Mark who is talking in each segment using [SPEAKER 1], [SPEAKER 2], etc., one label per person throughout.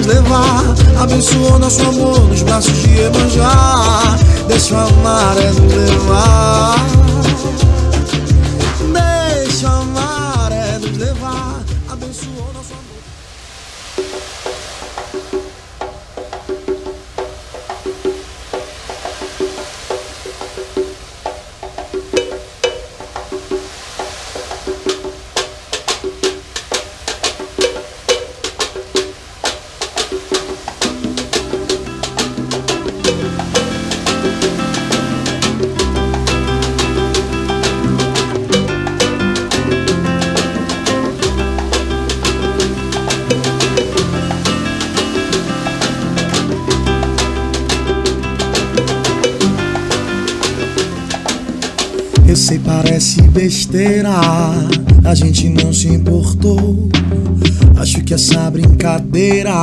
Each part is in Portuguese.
[SPEAKER 1] nos levar. Abençoou nosso amor nos braços de Iemanjá. Deixa a maré nos levar. Deixa a maré nos levar. Abençoou nosso amor. Eu sei, parece besteira, a gente não se importou. Acho que essa brincadeira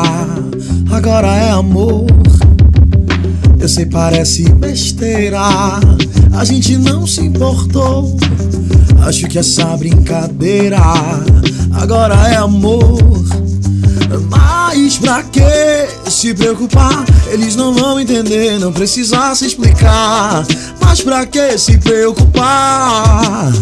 [SPEAKER 1] agora é amor. Eu sei, parece besteira, a gente não se importou. Acho que essa brincadeira agora é amor. Mas pra que se preocupar? Eles não vão entender, não precisa se explicar. Mas pra que se preocupar?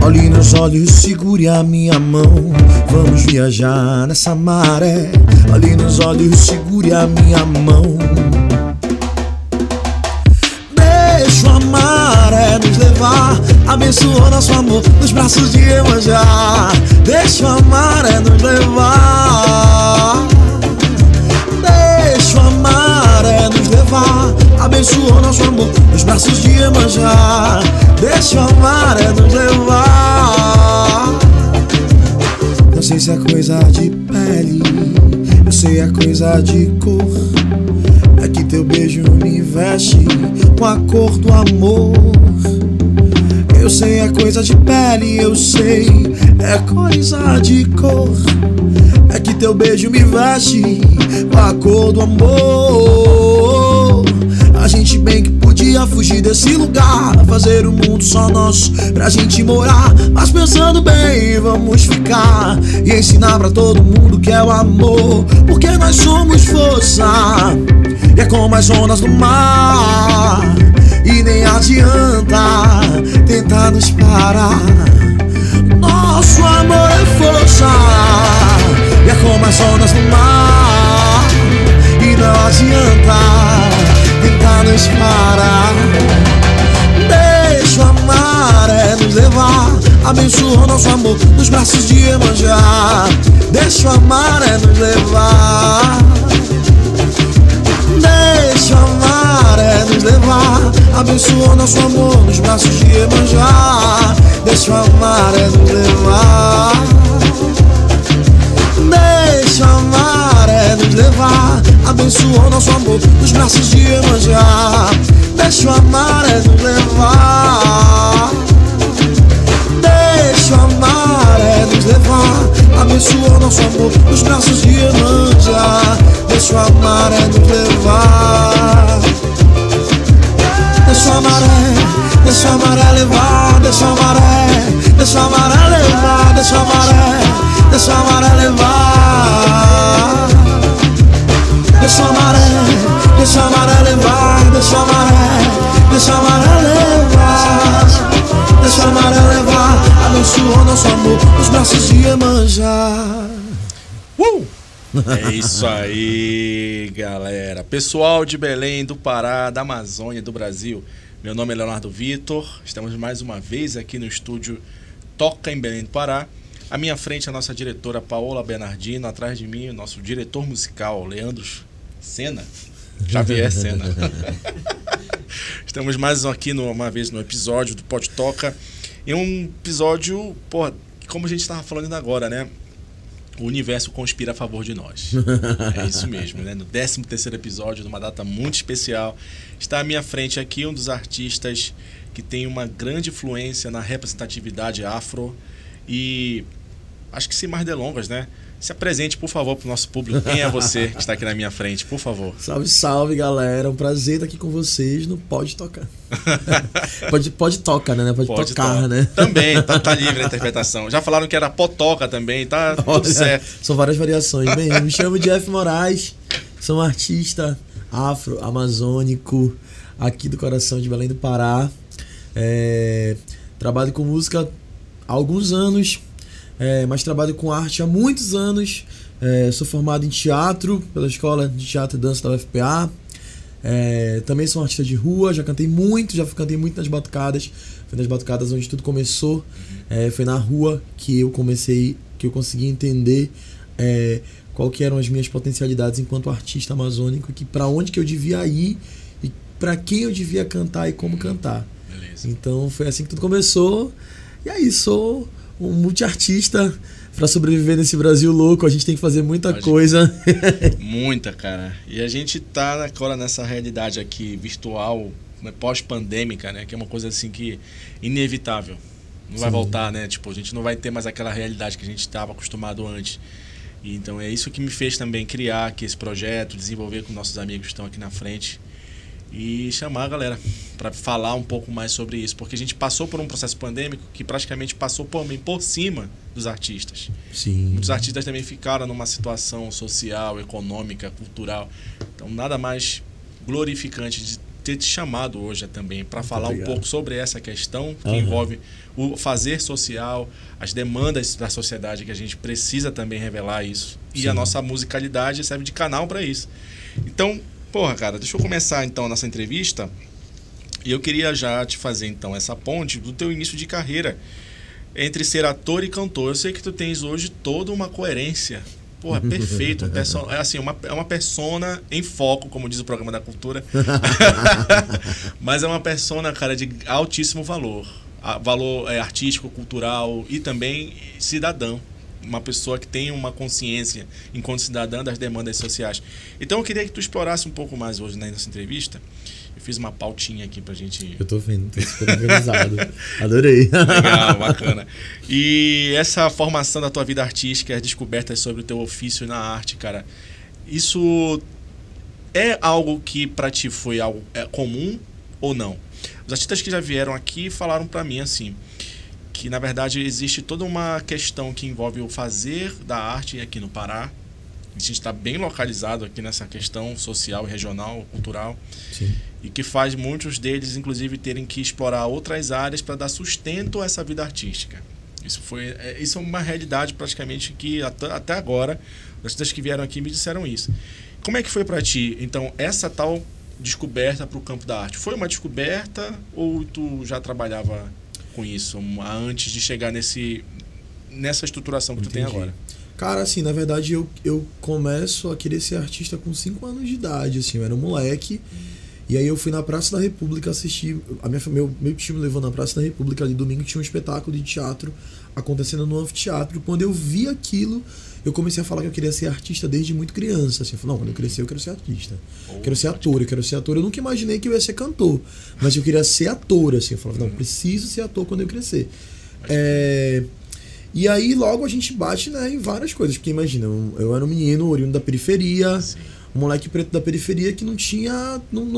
[SPEAKER 1] Olhe nos olhos, segure a minha mão. Vamos viajar nessa maré. Olhe nos olhos, segure a minha mão. Deixa a maré nos levar. Abençoa nosso amor nos braços de Iemanjá. Deixa a maré nos levar. Deixa a maré nos levar. Abençoa nosso amor nos braços de Iemanjá. Deixa a maré nos levar. Não sei se é coisa de pele, eu sei é coisa de cor. É que teu beijo me veste com a cor do amor. Eu sei é coisa de pele, eu sei é coisa de cor. É que teu beijo me veste com a cor do amor. A gente bem que podia fugir desse lugar, fazer o mundo só nosso pra gente morar. Mas pensando bem, vamos ficar e ensinar pra todo mundo que é o amor. Porque nós somos força e é como as ondas do mar. E nem adianta tentar nos parar. Nosso amor é força e é como as ondas do mar. E não adianta tentar nos parar. Deixa a maré nos levar. Abençoa nosso amor nos braços de Iemanjá. Deixa a maré nos levar. Deixa a maré nos levar. Abençoa nosso amor nos braços de Iemanjá. Deixa a maré nos levar. Deixa a maré nos levar. Abençoa nosso amor nos braços de Iemanjá. Deixa a maré nos levar. Deixa a maré nos levar. Abençoa nosso amor nos braços de Iemanjá. Deixa a maré nos levar. Deixa a maré levar. Deixa a maré levar. Deixa a maré levar. Deixa a maré levar. Deixa a maré levar. Deixa a maré levar. Abençoa nosso amor nos braços de Iemanjá.
[SPEAKER 2] É isso aí, galera. Pessoal de Belém, do Pará, da Amazônia, do Brasil. Meu nome é Leonardo Vitor. Estamos mais uma vez aqui no estúdio Toca em Belém do Pará. À minha frente a nossa diretora Paola Bernardino. Atrás de mim o nosso diretor musical Leandro Sena. Xavier Sena. Estamos mais aqui uma vez no episódio do Pod Toca. E um episódio, porra, como a gente estava falando agora, né? O universo conspira a favor de nós. É isso mesmo, né? No 13º episódio, numa data muito especial, está à minha frente aqui um dos artistas que tem uma grande influência na representatividade afro. E acho que sem mais delongas, né? Se apresente, por favor, para o nosso público. Quem é você que está aqui na minha frente, por favor?
[SPEAKER 1] Salve, salve, galera. É um prazer estar aqui com vocês no Pode Tocar. pode tocar, né? Pode tocar, né?
[SPEAKER 2] Também, tá livre a interpretação. Já falaram que era potoca também, tá tudo certo.
[SPEAKER 1] São várias variações. Bem, eu me chamo Jeff Moraes, sou um artista afro-amazônico aqui do coração de Belém do Pará. Trabalho com música há alguns anos, mas trabalho com arte há muitos anos. Sou formado em teatro pela Escola de Teatro e Dança da UFPA. Também sou um artista de rua, já cantei muito nas batucadas. Foi nas batucadas onde tudo começou. Foi na rua que eu consegui entender qual que eram as minhas potencialidades enquanto artista amazônico, que para onde que eu devia ir e para quem eu devia cantar e como cantar.
[SPEAKER 2] Beleza.
[SPEAKER 1] Então foi assim que tudo começou. E aí, sou um multiartista. Para sobreviver nesse Brasil louco, a gente tem que fazer muita coisa.
[SPEAKER 2] Muita, cara. E a gente tá agora nessa realidade aqui virtual, né, pós-pandêmica, né? Que é uma coisa assim que inevitável. Não vai voltar, né? Tipo, a gente não vai ter mais aquela realidade que a gente estava acostumado antes. E então é isso que me fez também criar aqui esse projeto, desenvolver com nossos amigos que estão aqui na frente. E chamar a galera para falar um pouco mais sobre isso, porque a gente passou por um processo pandêmico que praticamente passou por cima dos artistas.
[SPEAKER 1] Sim.
[SPEAKER 2] Muitos artistas também ficaram numa situação social, econômica, cultural. Então nada mais glorificante de ter te chamado hoje também para falar um pouco sobre essa questão que envolve o fazer social, as demandas da sociedade, que a gente precisa também revelar isso. E a nossa musicalidade serve de canal para isso. Então, porra, cara, deixa eu começar então a nossa entrevista. E eu queria já te fazer então essa ponte do teu início de carreira entre ser ator e cantor. Eu sei que tu tens hoje toda uma coerência. Porra, perfeito. É assim, uma persona em foco, como diz o programa da cultura. Mas é uma persona, cara, de altíssimo valor. Valor artístico, cultural e também cidadão. Uma pessoa que tem uma consciência enquanto cidadã das demandas sociais. Então eu queria que tu explorasse um pouco mais hoje nessa entrevista. Eu fiz uma pautinha aqui pra gente...
[SPEAKER 1] Eu tô vendo, tô super organizado. Adorei.
[SPEAKER 2] Legal, bacana. E essa formação da tua vida artística, as descobertas sobre o teu ofício na arte, cara, isso é algo que pra ti foi algo comum ou não? Os artistas que já vieram aqui falaram pra mim assim, que na verdade existe toda uma questão que envolve o fazer da arte aqui no Pará. A gente está bem localizado aqui nessa questão social, regional, cultural.
[SPEAKER 1] Sim.
[SPEAKER 2] E que faz muitos deles, inclusive, terem que explorar outras áreas para dar sustento a essa vida artística. Isso é uma realidade praticamente que até agora, os artistas que vieram aqui me disseram isso. Como é que foi para ti, então, essa tal descoberta para o campo da arte? Foi uma descoberta ou tu já trabalhava com isso antes de chegar nessa estruturação que tu tem agora?
[SPEAKER 1] Cara, assim, na verdade eu começo a querer ser artista com 5 anos de idade, assim, eu era um moleque. E aí eu fui na Praça da República assistir, meu time me levou na Praça da República ali domingo, tinha um espetáculo de teatro acontecendo no anfiteatro. Quando eu vi aquilo, eu comecei a falar que eu queria ser artista desde muito criança, assim. Eu falei, não, quando eu crescer eu quero ser artista, eu quero ser ator. Eu nunca imaginei que eu ia ser cantor, mas eu queria ser ator, assim. Eu falava, não, preciso ser ator quando eu crescer. E aí logo a gente bate, né, em várias coisas, porque imagina, eu era um menino oriundo da periferia. Sim. Um moleque preto da periferia que não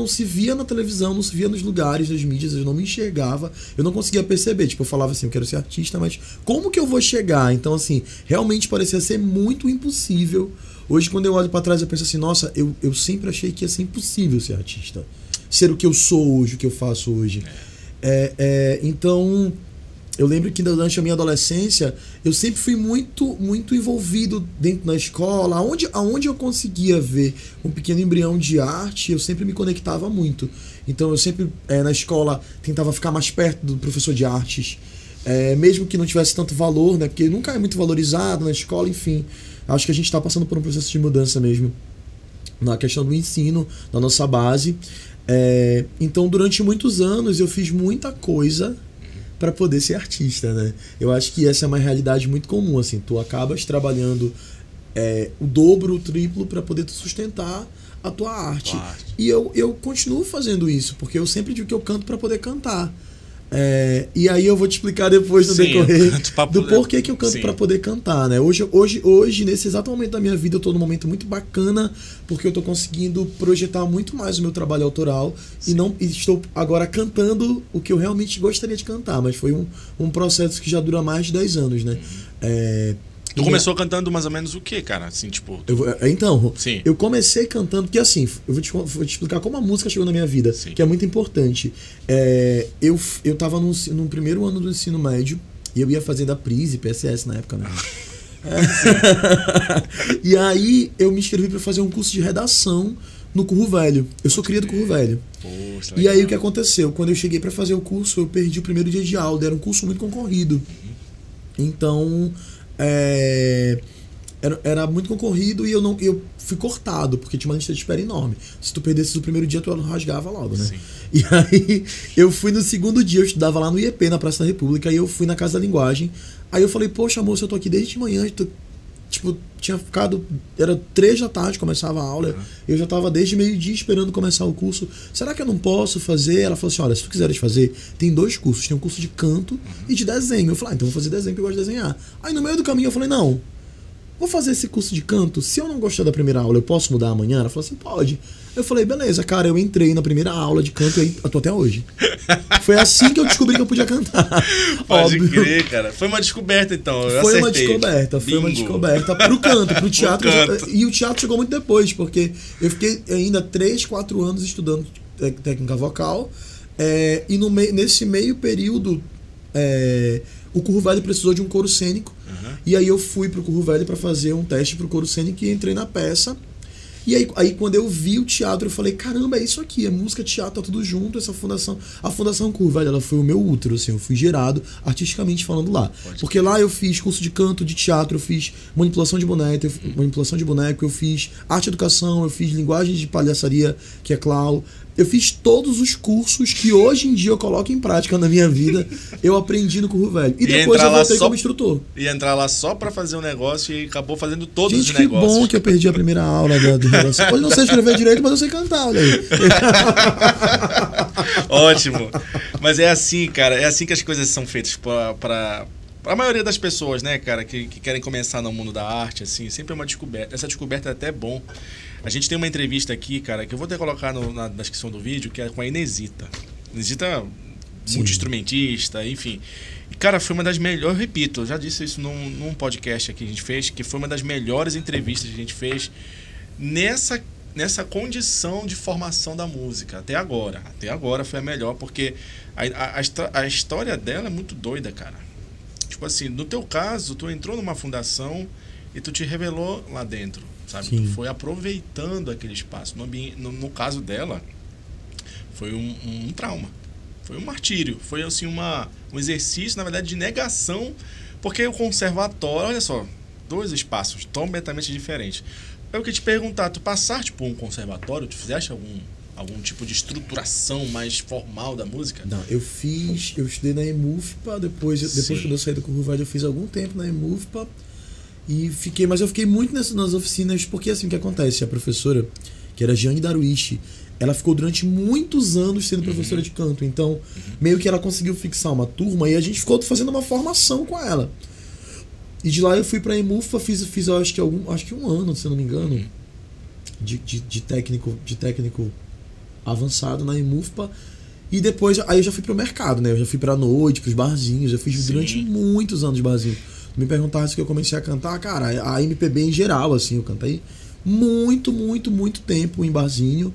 [SPEAKER 1] se via na televisão, não se via nos lugares, nas mídias, eu não me enxergava, eu não conseguia perceber, tipo, eu falava assim, eu quero ser artista, mas como que eu vou chegar? Então, assim, realmente parecia ser muito impossível. Hoje, quando eu olho pra trás, eu penso assim, nossa, eu sempre achei que ia ser impossível ser artista, ser o que eu sou hoje, o que eu faço hoje. Então, eu lembro que durante a minha adolescência eu sempre fui muito envolvido dentro da escola, aonde eu conseguia ver um pequeno embrião de arte, eu sempre me conectava muito. Então eu sempre na escola tentava ficar mais perto do professor de artes, mesmo que não tivesse tanto valor, né, porque nunca é muito valorizado na escola, enfim. Acho que a gente está passando por um processo de mudança mesmo na questão do ensino, da nossa base. Então durante muitos anos eu fiz muita coisa para poder ser artista, né? Eu acho que essa é uma realidade muito comum, assim, tu acabas trabalhando o dobro, o triplo para poder sustentar a tua arte. E eu continuo fazendo isso, porque eu sempre digo que eu canto para poder cantar. E aí eu vou te explicar depois no decorrer do porquê que eu canto para poder cantar, né? Hoje, nesse exato momento da minha vida, eu tô num momento muito bacana, porque eu tô conseguindo projetar muito mais o meu trabalho autoral e estou agora cantando o que eu realmente gostaria de cantar, mas foi um processo que já dura mais de 10 anos, né?
[SPEAKER 2] Tu começou cantando mais ou menos o quê, cara? Assim, tipo...
[SPEAKER 1] Eu comecei cantando, porque assim, eu vou te explicar como a música chegou na minha vida, que é muito importante. Eu tava no primeiro ano do ensino médio, e eu ia fazer da Prise, PSS na época, né? E aí eu me inscrevi para fazer um curso de redação no Curro Velho. Eu sou cria do Curro Velho.
[SPEAKER 2] Poxa,
[SPEAKER 1] e aí o que aconteceu? Quando eu cheguei para fazer o curso, eu perdi o primeiro dia de aula, era um curso muito concorrido. Então... Era muito concorrido e eu fui cortado, porque tinha uma lista de espera enorme. Se tu perdesse o primeiro dia, tu rasgava logo, né? Sim. E aí eu fui no segundo dia, eu estudava lá no IEP, na Praça da República, aí eu fui na Casa da Linguagem. Aí eu falei, poxa, moça, eu tô aqui desde de manhã, tinha ficado... Era 3 da tarde, começava a aula. Eu já tava desde meio-dia esperando começar o curso. Será que eu não posso fazer? Ela falou assim, olha, se tu quiseres fazer, tem 2 cursos. Tem um curso de canto e de desenho. Eu falei, então vou fazer desenho, porque eu gosto de desenhar. Aí no meio do caminho eu falei, não, vou fazer esse curso de canto. Se eu não gostar da primeira aula, eu posso mudar amanhã? Ela falou assim, pode. Eu falei, beleza, cara, eu entrei na primeira aula de canto e eu tô até hoje. Foi assim que eu descobri que eu podia cantar.
[SPEAKER 2] Pode crer, cara. Foi uma descoberta, então.
[SPEAKER 1] Foi uma descoberta pro canto, pro teatro. E o teatro chegou muito depois, porque eu fiquei ainda 3, 4 anos estudando técnica vocal. E nesse meio período, o Curro Velho precisou de um coro cênico. E aí eu fui pro Curro Velho para fazer um teste pro coro cênico e entrei na peça. E aí quando eu vi o teatro, eu falei, caramba, é isso aqui, é música, teatro, tá tudo junto, a Fundação Curro Velho, ela foi o meu útero, assim, eu fui gerado artisticamente falando lá. Porque lá eu fiz curso de canto, de teatro, eu fiz manipulação de boneco, eu fiz arte e educação, eu fiz linguagem de palhaçaria, que é clown. Eu fiz todos os cursos que hoje em dia eu coloco em prática na minha vida, eu aprendi no Curro Velho. E depois eu voltei como instrutor.
[SPEAKER 2] E entrar lá só pra fazer um negócio e acabou fazendo todos os
[SPEAKER 1] negócios. Que bom que eu perdi a primeira aula de redação. Hoje não sei escrever direito, mas eu sei cantar, olha aí.
[SPEAKER 2] Ótimo. Mas é assim, cara, é assim que as coisas são feitas para a maioria das pessoas, né, cara, que querem começar no mundo da arte, assim, sempre é uma descoberta. Essa descoberta é até bom. A gente tem uma entrevista aqui, cara, que eu vou até colocar na descrição do vídeo, que é com a Inesita. Inesita, multi-instrumentista, enfim. E, cara, foi uma das melhores, eu repito, eu já disse isso num podcast aqui que a gente fez, que foi uma das melhores entrevistas que a gente fez nessa condição de formação da música, até agora. Até agora foi a melhor, porque a história dela é muito doida, cara. Tipo assim, no teu caso, tu entrou numa fundação e tu te revelou lá dentro, sabe? Tu foi aproveitando aquele espaço. No caso dela, foi um trauma. Foi um martírio. Foi assim um exercício, na verdade, de negação, porque o conservatório, olha só, 2 espaços completamente diferentes. Eu queria te perguntar, tu passaste por um conservatório, tu fizeste algum tipo de estruturação mais formal da música?
[SPEAKER 1] Não, eu estudei na EMUFPA, depois que eu saí do Curro Velho, eu fiz algum tempo na EMUFPA, mas eu fiquei muito nas oficinas, porque assim, o que acontece, a professora, que era Jeane Daruichi, ela ficou durante muitos anos sendo professora de canto, então meio que ela conseguiu fixar uma turma e a gente ficou fazendo uma formação com ela. E de lá eu fui pra EMUFPA, fiz acho que um ano, se eu não me engano, de técnico avançado na EMUFPA. E depois, aí eu já fui pro mercado, né? Eu já fui pra noite, pros barzinhos, eu fiz durante muitos anos de barzinho. Me perguntasse que eu comecei a cantar, cara, a MPB em geral, assim, eu cantei muito tempo em barzinho.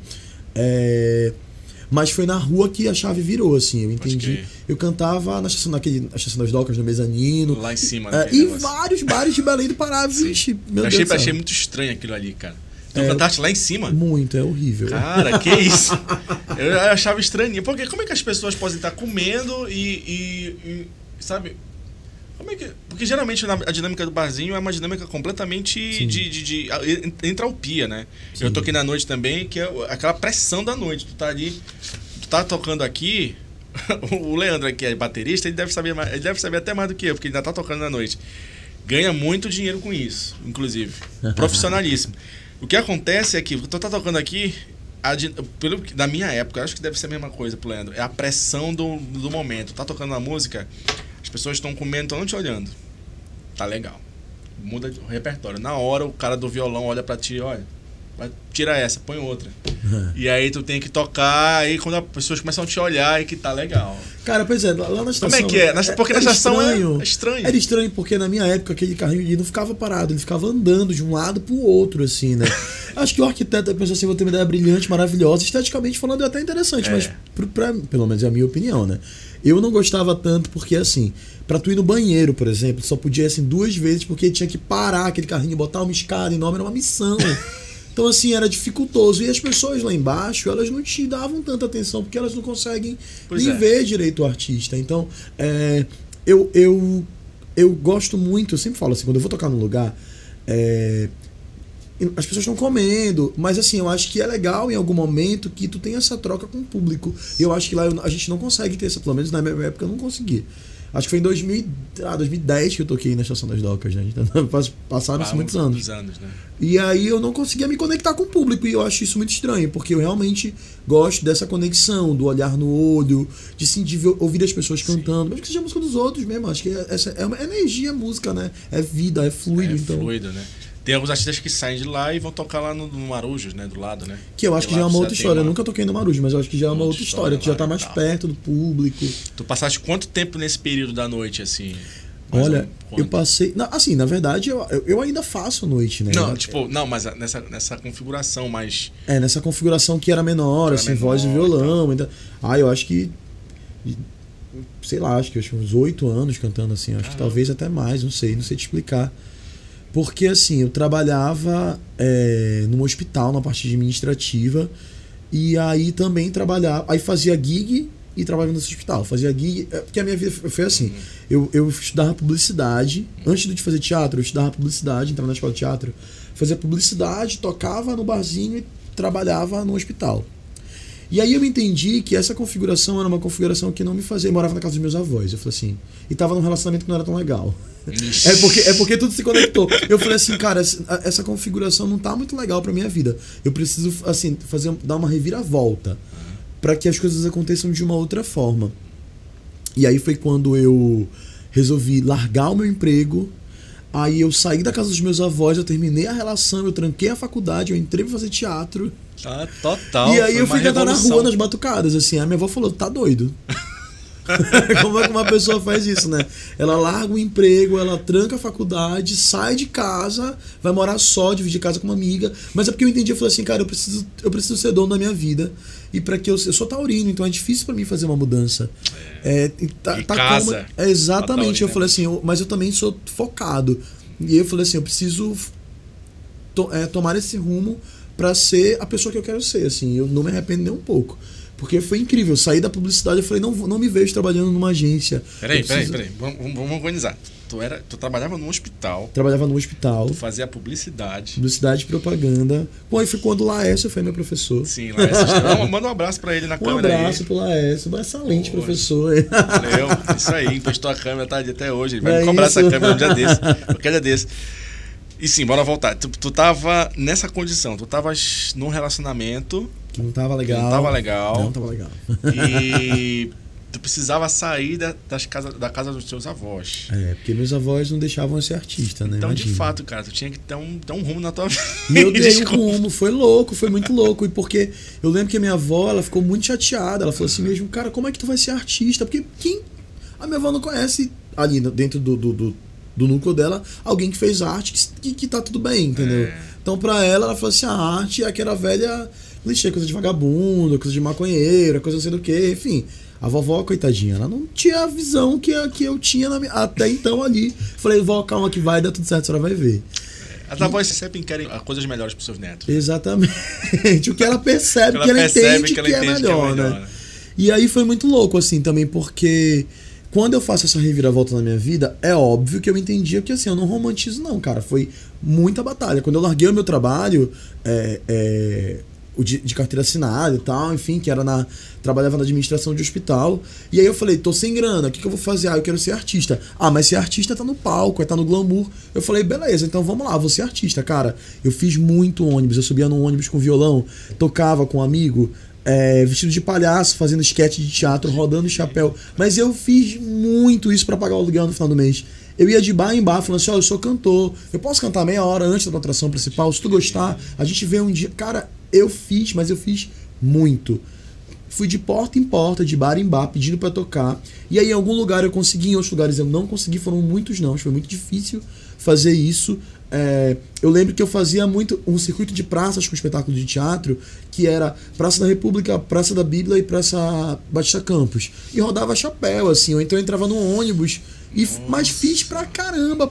[SPEAKER 1] Mas foi na rua que a chave virou, assim, eu entendi. Eu cantava na estação das Docas, no Mezanino.
[SPEAKER 2] Lá em cima,
[SPEAKER 1] e vários bares de Belém do Pará, vixe, meu Deus do céu.
[SPEAKER 2] Achei muito estranho aquilo ali, cara. Tu cantaste lá em cima?
[SPEAKER 1] Muito, é horrível.
[SPEAKER 2] Cara, que isso? Eu achava estranho. Porque como é que as pessoas podem estar comendo e sabe... Como é que... Porque geralmente a dinâmica do barzinho é uma dinâmica completamente de entalpia, né? Sim. Eu toquei na noite também, que é aquela pressão da noite. Tu tá ali, tu tá tocando aqui, o Leandro aqui é baterista, ele deve saber até mais do que eu, porque ele ainda tá tocando na noite. Ganha muito dinheiro com isso, inclusive. Profissionalíssimo. O que acontece é que tu tá tocando aqui, Da minha época, eu acho que deve ser a mesma coisa pro Leandro. É a pressão do momento. Tá tocando uma música, as pessoas estão comendo, estão te olhando. Tá legal. Muda o repertório. Na hora, o cara do violão olha pra ti, olha, tira essa, põe outra. E aí tu tem que tocar, aí quando as pessoas começam a te olhar, é que tá legal.
[SPEAKER 1] Cara, pois é, lá na estação...
[SPEAKER 2] Como é que é? Porque na estação é estranho.
[SPEAKER 1] Era estranho porque na minha época aquele carrinho ele não ficava parado, ele ficava andando de um lado pro outro, assim, né? Acho que o arquiteto pensou assim, vou ter uma ideia brilhante, maravilhosa, esteticamente falando é até interessante, mas pelo menos é a minha opinião, né? Eu não gostava tanto porque, assim, pra tu ir no banheiro, por exemplo, só podia ir assim 2 vezes porque tinha que parar aquele carrinho, botar uma escada enorme, era uma missão. Então, assim, era dificultoso. E as pessoas lá embaixo, elas não te davam tanta atenção, porque elas não conseguem nem ver direito o artista. Então, eu gosto muito, eu sempre falo assim, quando eu vou tocar num lugar, as pessoas estão comendo, mas assim, eu acho que é legal em algum momento que tu tenha essa troca com o público. E eu acho que lá a gente não consegue ter essa, pelo menos na minha época eu não consegui. Acho que foi em 2010 que eu toquei na Estação das Docas, né? Passaram-se muitos anos. Né? E aí eu não conseguia me conectar com o público, e eu acho isso muito estranho, porque eu realmente gosto dessa conexão, do olhar no olho, de ouvir as pessoas cantando, mas que seja a música dos outros mesmo. Acho que essa é uma energia, música, né? É vida, é fluido. Então.
[SPEAKER 2] Fluido, né? Tem alguns artistas que saem de lá e vão tocar lá no Marujos, né? Do lado, né? Que
[SPEAKER 1] eu acho que já é uma outra história. Eu nunca toquei no Marujos, mas eu acho que já é uma outra história. Tu já tá mais perto do público.
[SPEAKER 2] Tu passaste quanto tempo nesse período da noite, assim?
[SPEAKER 1] Olha, eu passei... Assim, na verdade, eu ainda faço noite, né?
[SPEAKER 2] Não, mas nessa configuração mais...
[SPEAKER 1] nessa configuração que era menor, assim, voz e violão. Então. Eu acho que... Sei lá, acho que uns 8 anos cantando, assim. Acho que talvez até mais, não sei te explicar. Porque, assim, eu trabalhava num hospital, na parte administrativa, e aí também trabalhava... Aí fazia gig e trabalhava nesse hospital. Fazia gig... Porque a minha vida foi assim. Eu estudava publicidade. Antes de fazer teatro, eu estudava publicidade, entrava na escola de teatro. Fazia publicidade, tocava no barzinho e trabalhava no hospital. E aí eu entendi que essa configuração era uma configuração que não me fazia... Eu morava na casa dos meus avós, eu falei assim... E tava num relacionamento que não era tão legal. É porque tudo se conectou. Eu falei assim, cara, essa configuração não tá muito legal pra minha vida. Eu preciso, assim, dar uma reviravolta pra que as coisas aconteçam de uma outra forma. E aí foi quando eu resolvi largar o meu emprego. Aí eu saí da casa dos meus avós, eu terminei a relação, eu tranquei a faculdade, eu entrei pra fazer teatro.
[SPEAKER 2] Total.
[SPEAKER 1] E aí eu fui cantar na rua, nas batucadas, assim. A minha avó falou, tá doido. Como é que uma pessoa faz isso, né? Ela larga o emprego, ela tranca a faculdade, sai de casa, vai morar só, dividir casa com uma amiga. Mas é porque eu entendi, eu falei assim, cara, eu preciso ser dono da minha vida. E para que eu sou taurino, então é difícil para mim fazer uma mudança.
[SPEAKER 2] Casa.
[SPEAKER 1] Exatamente. Eu falei assim, mas eu também sou focado. E eu falei assim, eu preciso tomar esse rumo para ser a pessoa que eu quero ser, assim. Eu não me arrependo nem um pouco. Porque foi incrível, eu saí da publicidade, eu falei, não me vejo trabalhando numa agência.
[SPEAKER 2] Peraí, vamos organizar. Tu trabalhava num hospital.
[SPEAKER 1] Trabalhava num hospital.
[SPEAKER 2] Tu fazia publicidade.
[SPEAKER 1] Publicidade e propaganda. Bom, aí foi quando o Laércio foi meu professor.
[SPEAKER 2] Sim, Laércio. Manda um abraço pra ele na câmera aí.
[SPEAKER 1] Um abraço pro Laércio, um excelente professor.
[SPEAKER 2] Valeu, isso aí, emprestou a câmera, tá até hoje. Ele vai me cobrar essa câmera um dia desse. Qualquer dia desse. E sim, bora voltar. Tu tava nessa condição, tu tava num relacionamento...
[SPEAKER 1] Que não tava legal.
[SPEAKER 2] Não tava legal. E tu precisava sair da casa dos teus avós.
[SPEAKER 1] Porque meus avós não deixavam eu ser artista, né?
[SPEAKER 2] Então, de fato, cara, tu tinha que ter um rumo na tua vida.
[SPEAKER 1] E eu dei um rumo, foi louco, foi muito louco. E porque eu lembro que a minha avó, ela ficou muito chateada. Ela falou assim mesmo, cara, como é que tu vai ser artista? Porque a minha avó não conhece ali dentro do núcleo dela alguém que fez arte que tá tudo bem, entendeu? Então pra ela falou assim, a arte é aquela velha clichê, coisa de vagabundo, coisa de maconheiro, coisa não sei do que, enfim. A vovó, coitadinha, ela não tinha a visão que eu tinha até então ali. Falei, vó, calma que vai dar tudo certo, a senhora vai ver.
[SPEAKER 2] As avós sempre querem coisas melhores pros seus netos.
[SPEAKER 1] Exatamente. O que ela percebe, que ela entende que é melhor, né? E aí foi muito louco, assim, também, porque... Quando eu faço essa reviravolta na minha vida, é óbvio que eu entendia que assim, eu não romantizo não, cara. Foi muita batalha. Quando eu larguei o meu trabalho, de carteira assinada e tal, enfim, que era trabalhava na administração de hospital. E aí eu falei, tô sem grana, o que eu vou fazer? Eu quero ser artista. Mas ser artista tá no palco, tá no glamour. Eu falei, beleza, então vamos lá, vou ser artista, cara. Eu fiz muito ônibus, eu subia num ônibus com violão, tocava com um amigo, vestido de palhaço, fazendo esquete de teatro, rodando chapéu. Mas eu fiz muito isso pra pagar o aluguel no final do mês. Eu ia de bar em bar, falando assim, eu sou cantor, eu posso cantar meia hora antes da atração principal, se tu gostar, a gente vê um dia. Cara, eu fiz muito. Fui de porta em porta, de bar em bar, pedindo pra tocar. E aí em algum lugar eu consegui, em outros lugares eu não consegui, foram muitos não, foi muito difícil fazer isso. Eu lembro que eu fazia muito um circuito de praças com espetáculo de teatro, que era Praça da República, Praça da Bíblia e Praça Batista Campos. E rodava chapéu, assim, ou então eu entrava no ônibus. Mas fiz pra caramba.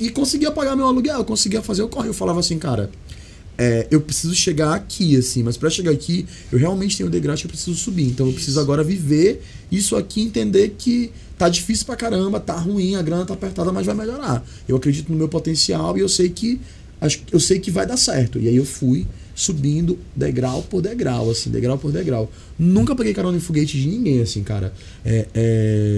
[SPEAKER 1] E conseguia pagar meu aluguel, conseguia fazer o corre. Eu falava assim, cara, eu preciso chegar aqui, assim, mas pra chegar aqui, eu realmente tenho um degrau que eu preciso subir. Então eu preciso agora viver isso aqui, entender que tá difícil pra caramba, tá ruim, a grana tá apertada, mas vai melhorar. Eu acredito no meu potencial e eu sei que vai dar certo. E aí eu fui subindo degrau por degrau, assim, degrau por degrau. Nunca peguei carona em foguete de ninguém, assim, cara.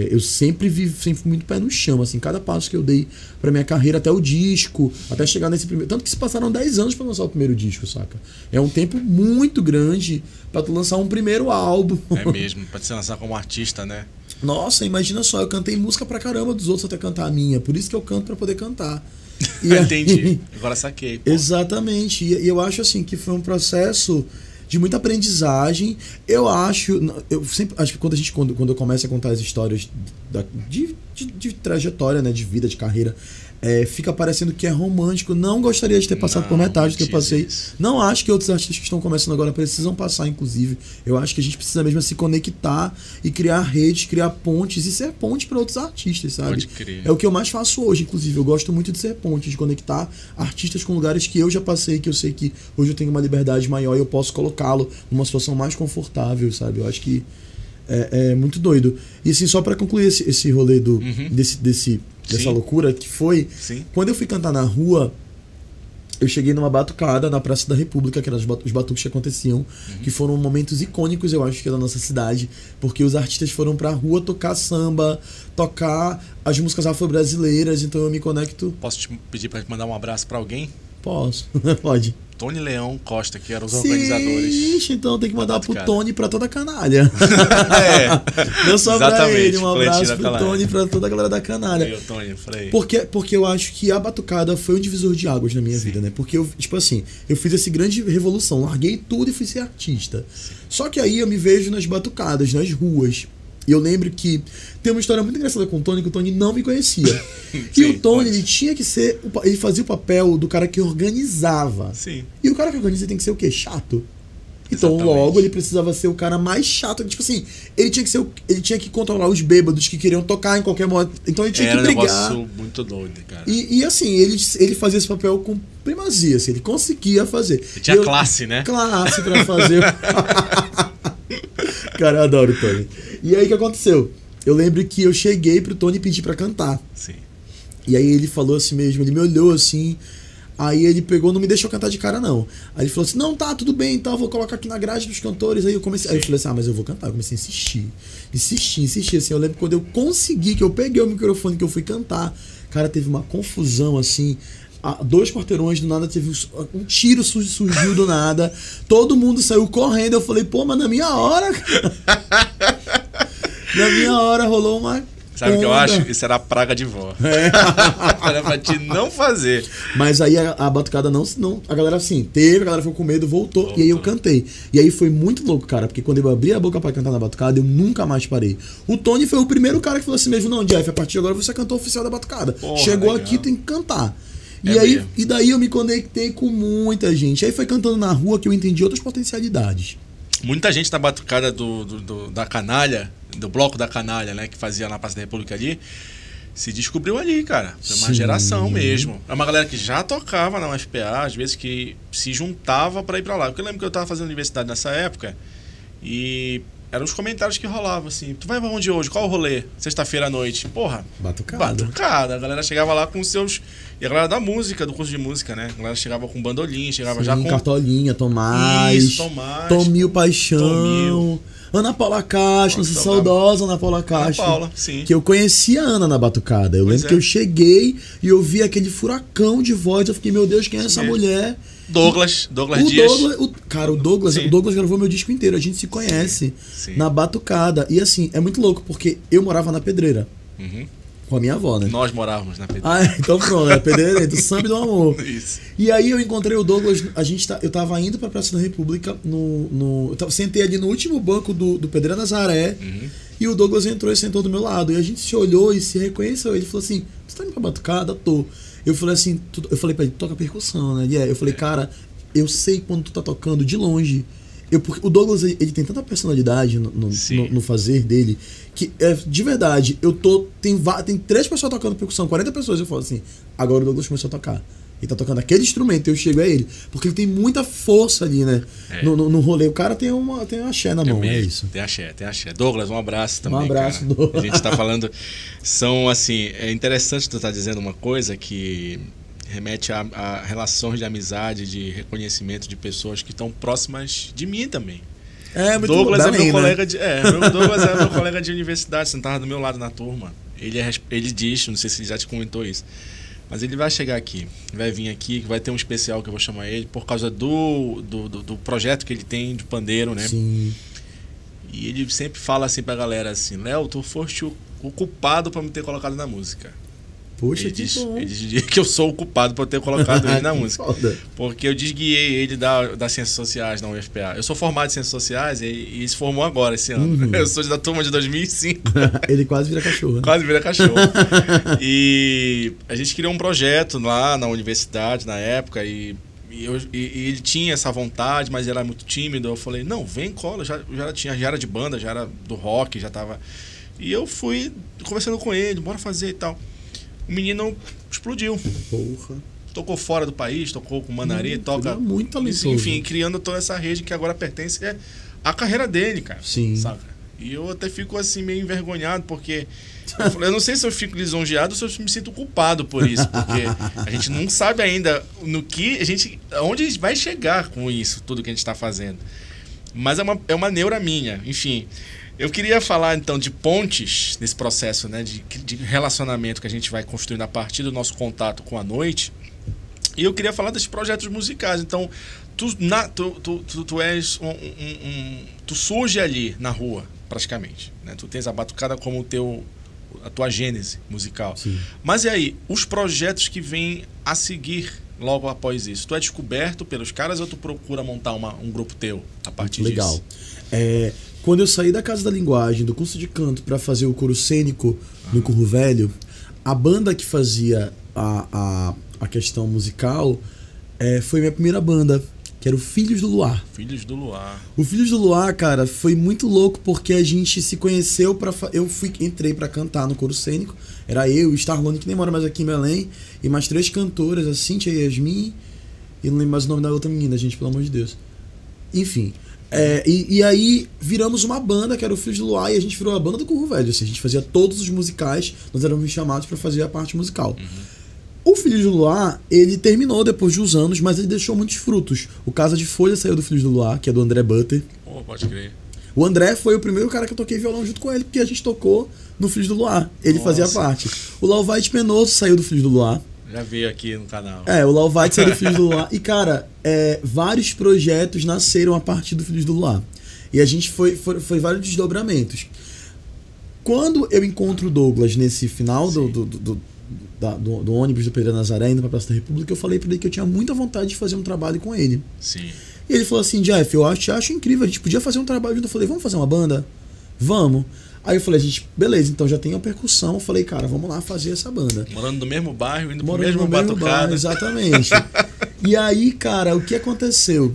[SPEAKER 1] Eu sempre fui muito pé no chão, assim, cada passo que eu dei pra minha carreira, até o disco, até chegar nesse primeiro. Tanto que se passaram 10 anos pra lançar o primeiro disco, saca? É um tempo muito grande pra tu lançar um primeiro álbum.
[SPEAKER 2] É mesmo, pra te lançar como artista, né?
[SPEAKER 1] Nossa, imagina só, eu cantei música pra caramba dos outros até cantar a minha. Por isso que eu canto pra poder cantar.
[SPEAKER 2] Entendi. Agora saquei. Pô.
[SPEAKER 1] Exatamente. E eu acho assim que foi um processo de muita aprendizagem. Eu sempre acho que quando eu começo a contar as histórias de trajetória, né, de vida, de carreira, fica parecendo que é romântico. Não gostaria de ter passado por metade do que eu passei. Não acho que outros artistas que estão começando agora precisam passar, inclusive. Eu acho que a gente precisa mesmo se conectar e criar redes, criar pontes e ser ponte para outros artistas, sabe?
[SPEAKER 2] Pode crer.
[SPEAKER 1] É o que eu mais faço hoje, inclusive. Eu gosto muito de ser ponte, de conectar artistas com lugares que eu já passei, que eu sei que hoje eu tenho uma liberdade maior e eu posso colocá-lo numa situação mais confortável, sabe? Eu acho que é muito doido. E assim, só para concluir esse rolê dessa loucura que foi,
[SPEAKER 2] Sim.
[SPEAKER 1] Quando eu fui cantar na rua, eu cheguei numa batucada na Praça da República, que eram os batuques que aconteciam, que foram momentos icônicos, eu acho, que da nossa cidade, porque os artistas foram pra rua tocar samba, tocar as músicas afro-brasileiras, então eu me conecto.
[SPEAKER 2] Posso te pedir pra mandar um abraço pra alguém?
[SPEAKER 1] Posso, pode.
[SPEAKER 2] Tony Leão Costa, que eram os organizadores.
[SPEAKER 1] Ixi, então tem que mandar pro Tony pra toda a canalha. Não só pra ele, um abraço pro Tony e pra toda a galera da canalha.
[SPEAKER 2] Eu, Tony, falei.
[SPEAKER 1] Porque eu acho que a batucada foi um divisor de águas na minha vida, né? Porque eu, tipo assim, eu fiz essa grande revolução, larguei tudo e fui ser artista. Só que aí eu me vejo nas batucadas, nas ruas. E eu lembro que tem uma história muito engraçada com o Tony, que o Tony não me conhecia. E o Tony, ele tinha que ser... Ele fazia o papel do cara que organizava.
[SPEAKER 2] Sim.
[SPEAKER 1] E o cara que organiza tem que ser o quê? Chato. Então,
[SPEAKER 2] Exatamente.
[SPEAKER 1] logo, ele precisava ser o cara mais chato. Tipo assim, ele tinha que controlar os bêbados que queriam tocar em qualquer momento. Então, ele tinha que brigar.
[SPEAKER 2] Era um negócio muito doido, cara.
[SPEAKER 1] E assim, ele fazia esse papel com primazia, assim, ele conseguia fazer.
[SPEAKER 2] Ele tinha classe, né?
[SPEAKER 1] Classe pra fazer. Cara, eu adoro o Tony. E aí, o que aconteceu? Eu lembro que eu cheguei pro Tony e pedi pra cantar.
[SPEAKER 2] Sim.
[SPEAKER 1] E aí ele falou assim mesmo, ele me olhou assim, aí ele pegou, não me deixou cantar de cara não. Aí ele falou assim, não, tá, tudo bem, então vou colocar aqui na grade dos cantores. Aí eu comecei, aí eu falei assim, mas eu vou cantar. Eu comecei a insistir, assim. Eu lembro quando eu consegui, que eu peguei o microfone, que eu fui cantar, cara, teve uma confusão assim. 2 quarteirões, do nada teve um tiro surgiu do nada, todo mundo saiu correndo. Eu falei, pô, mas na minha hora, cara. Na minha hora rolou uma...
[SPEAKER 2] Sabe o que eu acho? Isso era a praga de vó. Era pra te não fazer.
[SPEAKER 1] Mas aí a batucada não. A galera assim, a galera ficou com medo, voltou. E aí eu cantei. E aí foi muito louco, cara, porque quando eu abri a boca pra cantar na batucada, eu nunca mais parei. O Tony foi o primeiro cara que falou assim mesmo, não, Jeff, a partir de agora você é cantor oficial da batucada. Porra, chegou legal. Aqui, tem que cantar. E daí eu me conectei com muita gente. Aí foi cantando na rua que eu entendi outras potencialidades.
[SPEAKER 2] Muita gente na batucada da canalha, do bloco da canalha, né, que fazia na Praça da República ali, se descobriu ali, cara. Foi uma geração mesmo. É uma galera que já tocava na UFPA, às vezes que se juntava pra ir pra lá. Porque eu lembro que eu tava fazendo universidade nessa época e eram os comentários que rolavam, assim. Tu vai pra onde hoje? Qual o rolê? Sexta-feira à noite. Porra.
[SPEAKER 1] Batucada.
[SPEAKER 2] Batucada. A galera chegava lá com os seus... E a galera da música, do curso de música, né? A galera chegava com bandolim, chegava
[SPEAKER 1] Sim,
[SPEAKER 2] já com...
[SPEAKER 1] Cartolinha, Tomás.
[SPEAKER 2] Isso, Tomás.
[SPEAKER 1] Tomil Paixão.
[SPEAKER 2] Tomil.
[SPEAKER 1] Ana Paula Castro, nossa saudosa Ana Paula Castro.
[SPEAKER 2] Ana Paula, sim.
[SPEAKER 1] Que eu conheci a Ana na batucada. Eu lembro que eu cheguei e eu vi aquele furacão de voz. Eu fiquei, meu Deus, quem é essa mulher?
[SPEAKER 2] Douglas Dias.
[SPEAKER 1] O Douglas gravou meu disco inteiro. A gente se conhece na batucada. E assim, é muito louco, porque eu morava na Pedreira.
[SPEAKER 2] Uhum.
[SPEAKER 1] Com a minha avó, né?
[SPEAKER 2] Nós morávamos na Pedreira.
[SPEAKER 1] Ah, então pronto, é Pedreira, do samba e do amor.
[SPEAKER 2] Isso.
[SPEAKER 1] E aí eu encontrei o Douglas, eu tava indo pra Praça da República, sentei ali no último banco do Pedreira Nazaré, e o Douglas entrou e sentou do meu lado. E a gente se olhou e se reconheceu. Ele falou assim, você tá indo pra batucada? Tô. Eu falei assim, eu falei pra ele, toca percussão, né? Eu falei, cara, eu sei quando tu tá tocando de longe. Porque o Douglas, ele tem tanta personalidade no fazer dele, que de verdade, tem 3 pessoas tocando percussão, 40 pessoas, eu falo assim, agora o Douglas começou a tocar. Ele tá tocando aquele instrumento, eu chego a ele, porque ele tem muita força ali, né? No rolê, o cara tem um axé na mão, é isso.
[SPEAKER 2] Tem axé. Douglas, um abraço também,
[SPEAKER 1] um abraço,
[SPEAKER 2] cara.
[SPEAKER 1] Douglas.
[SPEAKER 2] A gente tá falando, são assim, é interessante tu tá dizendo uma coisa que remete a relações de amizade, de reconhecimento de pessoas que estão próximas de mim também.
[SPEAKER 1] Muito
[SPEAKER 2] Douglas é meu colega
[SPEAKER 1] Douglas
[SPEAKER 2] é meu colega de universidade, sentava do meu lado na turma. Ele diz, não sei se ele já te comentou isso, mas ele vai chegar aqui, vai vir aqui, vai ter um especial que eu vou chamar ele por causa do projeto que ele tem de pandeiro, né?
[SPEAKER 1] Sim.
[SPEAKER 2] E ele sempre fala assim pra galera assim, Léo, tu foste o culpado pra me ter colocado na música.
[SPEAKER 1] Poxa,
[SPEAKER 2] ele diz que eu sou o culpado por ter colocado ele na música.
[SPEAKER 1] Foda.
[SPEAKER 2] Porque eu desguiei ele das Ciências Sociais na UFPA. Eu sou formado em Ciências Sociais e ele se formou agora, esse ano. Eu sou da turma de 2005.
[SPEAKER 1] Ele quase vira cachorro.
[SPEAKER 2] Quase vira cachorro. E a gente criou um projeto lá na universidade, na época, e ele tinha essa vontade, mas ele era muito tímido. Eu falei, não, vem, cola. Já era de banda, já era do rock, já tava... E eu fui conversando com ele, bora fazer e tal. O menino explodiu. Porra. Tocou fora do país, tocou com Manari, toca...
[SPEAKER 1] Muito talentoso.
[SPEAKER 2] Enfim, criando toda essa rede que agora pertence à carreira dele, cara.
[SPEAKER 1] Sim.
[SPEAKER 2] Saca? E eu até fico assim meio envergonhado, porque... eu não sei se eu fico lisonjeado ou se eu me sinto culpado por isso, porque a gente não sabe ainda onde vai chegar com isso, tudo que a gente está fazendo. Mas é uma neura minha, enfim... Eu queria falar, então, de pontes nesse processo, né, de relacionamento que a gente vai construindo a partir do nosso contato com a noite. E eu queria falar desses projetos musicais. Então, tu és tu surge ali na rua, praticamente, né? Tu tens a batucada como a tua gênese musical.
[SPEAKER 1] Sim.
[SPEAKER 2] Mas e aí, os projetos que vêm a seguir logo após isso? Tu é descoberto pelos caras ou tu procura montar um grupo teu a partir disso?
[SPEAKER 1] Legal. Quando eu saí da Casa da Linguagem, do curso de canto, para fazer o coro cênico no Curro Velho, a banda que fazia a questão musical foi minha primeira banda, que era o Filhos do Luar.
[SPEAKER 2] Filhos do Luar.
[SPEAKER 1] O Filhos do Luar, cara, foi muito louco porque a gente se conheceu entrei para cantar no coro cênico. Era eu, o Starlone, que nem mora mais aqui em Belém, e mais 3 cantoras, a Cíntia e a Yasmin, e não lembro mais o nome da outra menina, gente, pelo amor de Deus. Enfim... E aí viramos uma banda que era o Filhos do Luar, e a gente virou a banda do Curro Velho. Assim, a gente fazia todos os musicais, nós éramos chamados para fazer a parte musical. O Filhos do Luar, ele terminou depois de uns anos, mas ele deixou muitos frutos. O Casa de Folha saiu do Filhos do Luar, que é do André Butter.
[SPEAKER 2] Pode crer.
[SPEAKER 1] O André foi o primeiro cara que eu toquei violão junto com ele, porque a gente tocou no Filhos do Luar. Ele fazia parte. O Lauvite Penoso saiu do Filhos do Luar.
[SPEAKER 2] Já veio aqui no canal.
[SPEAKER 1] O Lauvite saiu do Filhos do Luar. E, cara, vários projetos nasceram a partir do Filhos do Luar. E a gente foi vários desdobramentos. Quando eu encontro o Douglas nesse final do ônibus do Pedreira Nazaré, indo pra Praça da República, eu falei pra ele que eu tinha muita vontade de fazer um trabalho com ele.
[SPEAKER 2] Sim.
[SPEAKER 1] E ele falou assim, Jeff, eu acho incrível, a gente podia fazer um trabalho junto. Eu falei, vamos fazer uma banda? Vamos. Aí eu falei, beleza, então já tem a percussão. Eu falei, cara, vamos lá fazer essa banda.
[SPEAKER 2] Morando no mesmo bairro, indo pro mesmo batucada.
[SPEAKER 1] Exatamente. E aí, cara, o que aconteceu?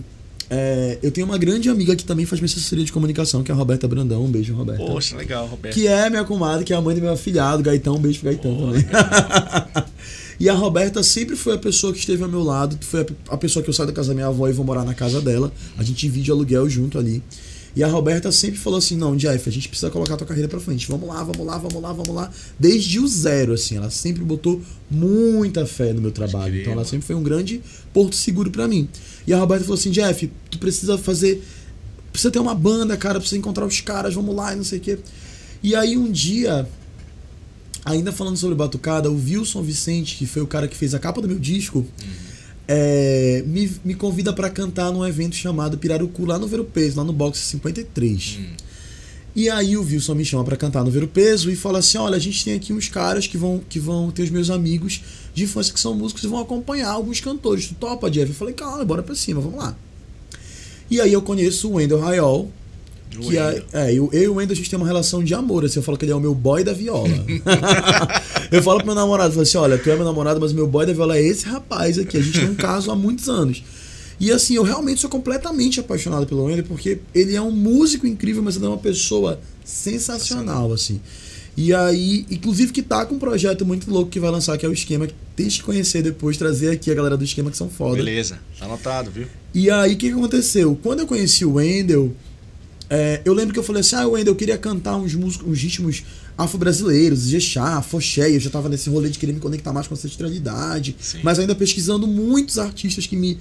[SPEAKER 1] Eu tenho uma grande amiga que também faz minha assessoria de comunicação, que é a Roberta Brandão. Um beijo, Roberta.
[SPEAKER 2] Poxa, legal, Roberta.
[SPEAKER 1] Que é minha comadre, que é a mãe do meu afilhado, Gaitão. Um beijo pro Gaitão também. E a Roberta sempre foi a pessoa que esteve ao meu lado. Foi a pessoa que eu saio da casa da minha avó e vou morar na casa dela. A gente divide aluguel junto ali. E a Roberta sempre falou assim, não, Jeff, a gente precisa colocar a tua carreira pra frente. Vamos lá, vamos lá, vamos lá, vamos lá. Desde o zero, assim. Ela sempre botou muita fé no meu trabalho. Então ela sempre foi um grande porto seguro pra mim. E a Roberta falou assim, Jeff, tu precisa ter uma banda, cara, precisa encontrar os caras, vamos lá e não sei o quê. E aí um dia, ainda falando sobre batucada, o Wilson Vicente, que foi o cara que fez a capa do meu disco, me convida pra cantar num evento chamado Pirarucu, lá no Ver o Peso, lá no Box 53. E aí o Wilson me chama pra cantar no Ver o Peso e fala assim, olha, a gente tem aqui uns caras que vão ter os meus amigos de infância que são músicos e vão acompanhar alguns cantores. Tu topa, Jeff? Eu falei, calma, bora pra cima, vamos lá. E aí eu conheço o Wendel Rayol, que eu e o Wendel, a gente tem uma relação de amor, assim, eu falo que ele é o meu boy da viola. Eu falo pro meu namorado, eu falo assim, olha, tu é meu namorado, mas o meu boy da viola é esse rapaz aqui, a gente tem um caso há muitos anos. E assim, eu realmente sou completamente apaixonado pelo Wendel, porque ele é um músico incrível, mas ele é uma pessoa sensacional, assim. E aí, inclusive que tá com um projeto muito louco que vai lançar, que é o Esquema, que tem que conhecer depois, trazer aqui a galera do Esquema, que são foda.
[SPEAKER 2] Beleza, tá anotado, viu?
[SPEAKER 1] E aí, o que aconteceu? Quando eu conheci o Wendel, eu lembro que eu falei assim, Wendel, eu queria cantar uns ritmos afro-brasileiros, Ijexá, Foché, eu já tava nesse rolê de querer me conectar mais com a ancestralidade, mas ainda pesquisando muitos artistas que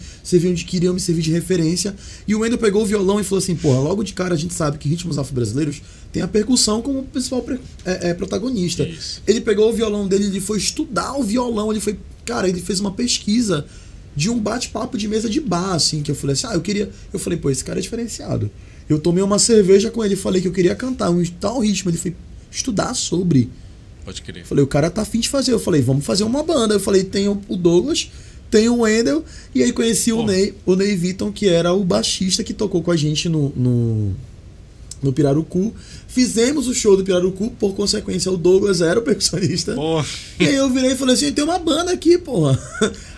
[SPEAKER 1] queriam me servir de referência, e o Wendel pegou o violão e falou assim, porra, logo de cara a gente sabe que ritmos afro-brasileiros tem a percussão como principal protagonista. Isso. Ele pegou o violão dele, ele foi estudar o violão, ele fez uma pesquisa de um bate-papo de mesa de bar, assim, que eu falei assim, eu falei, pô, esse cara é diferenciado. Eu tomei uma cerveja com ele, falei que eu queria cantar um tal ritmo, ele foi estudar sobre.
[SPEAKER 2] Pode crer.
[SPEAKER 1] Falei, o cara tá afim de fazer. Eu falei, vamos fazer uma banda. Eu falei, tem o Douglas, tem o Wendel, e aí conheci o Ney Vitton, que era o baixista que tocou com a gente no Pirarucu. Fizemos o show do Pirarucu, por consequência o Douglas era o percussionista. E aí eu virei e falei assim, tem uma banda aqui, porra.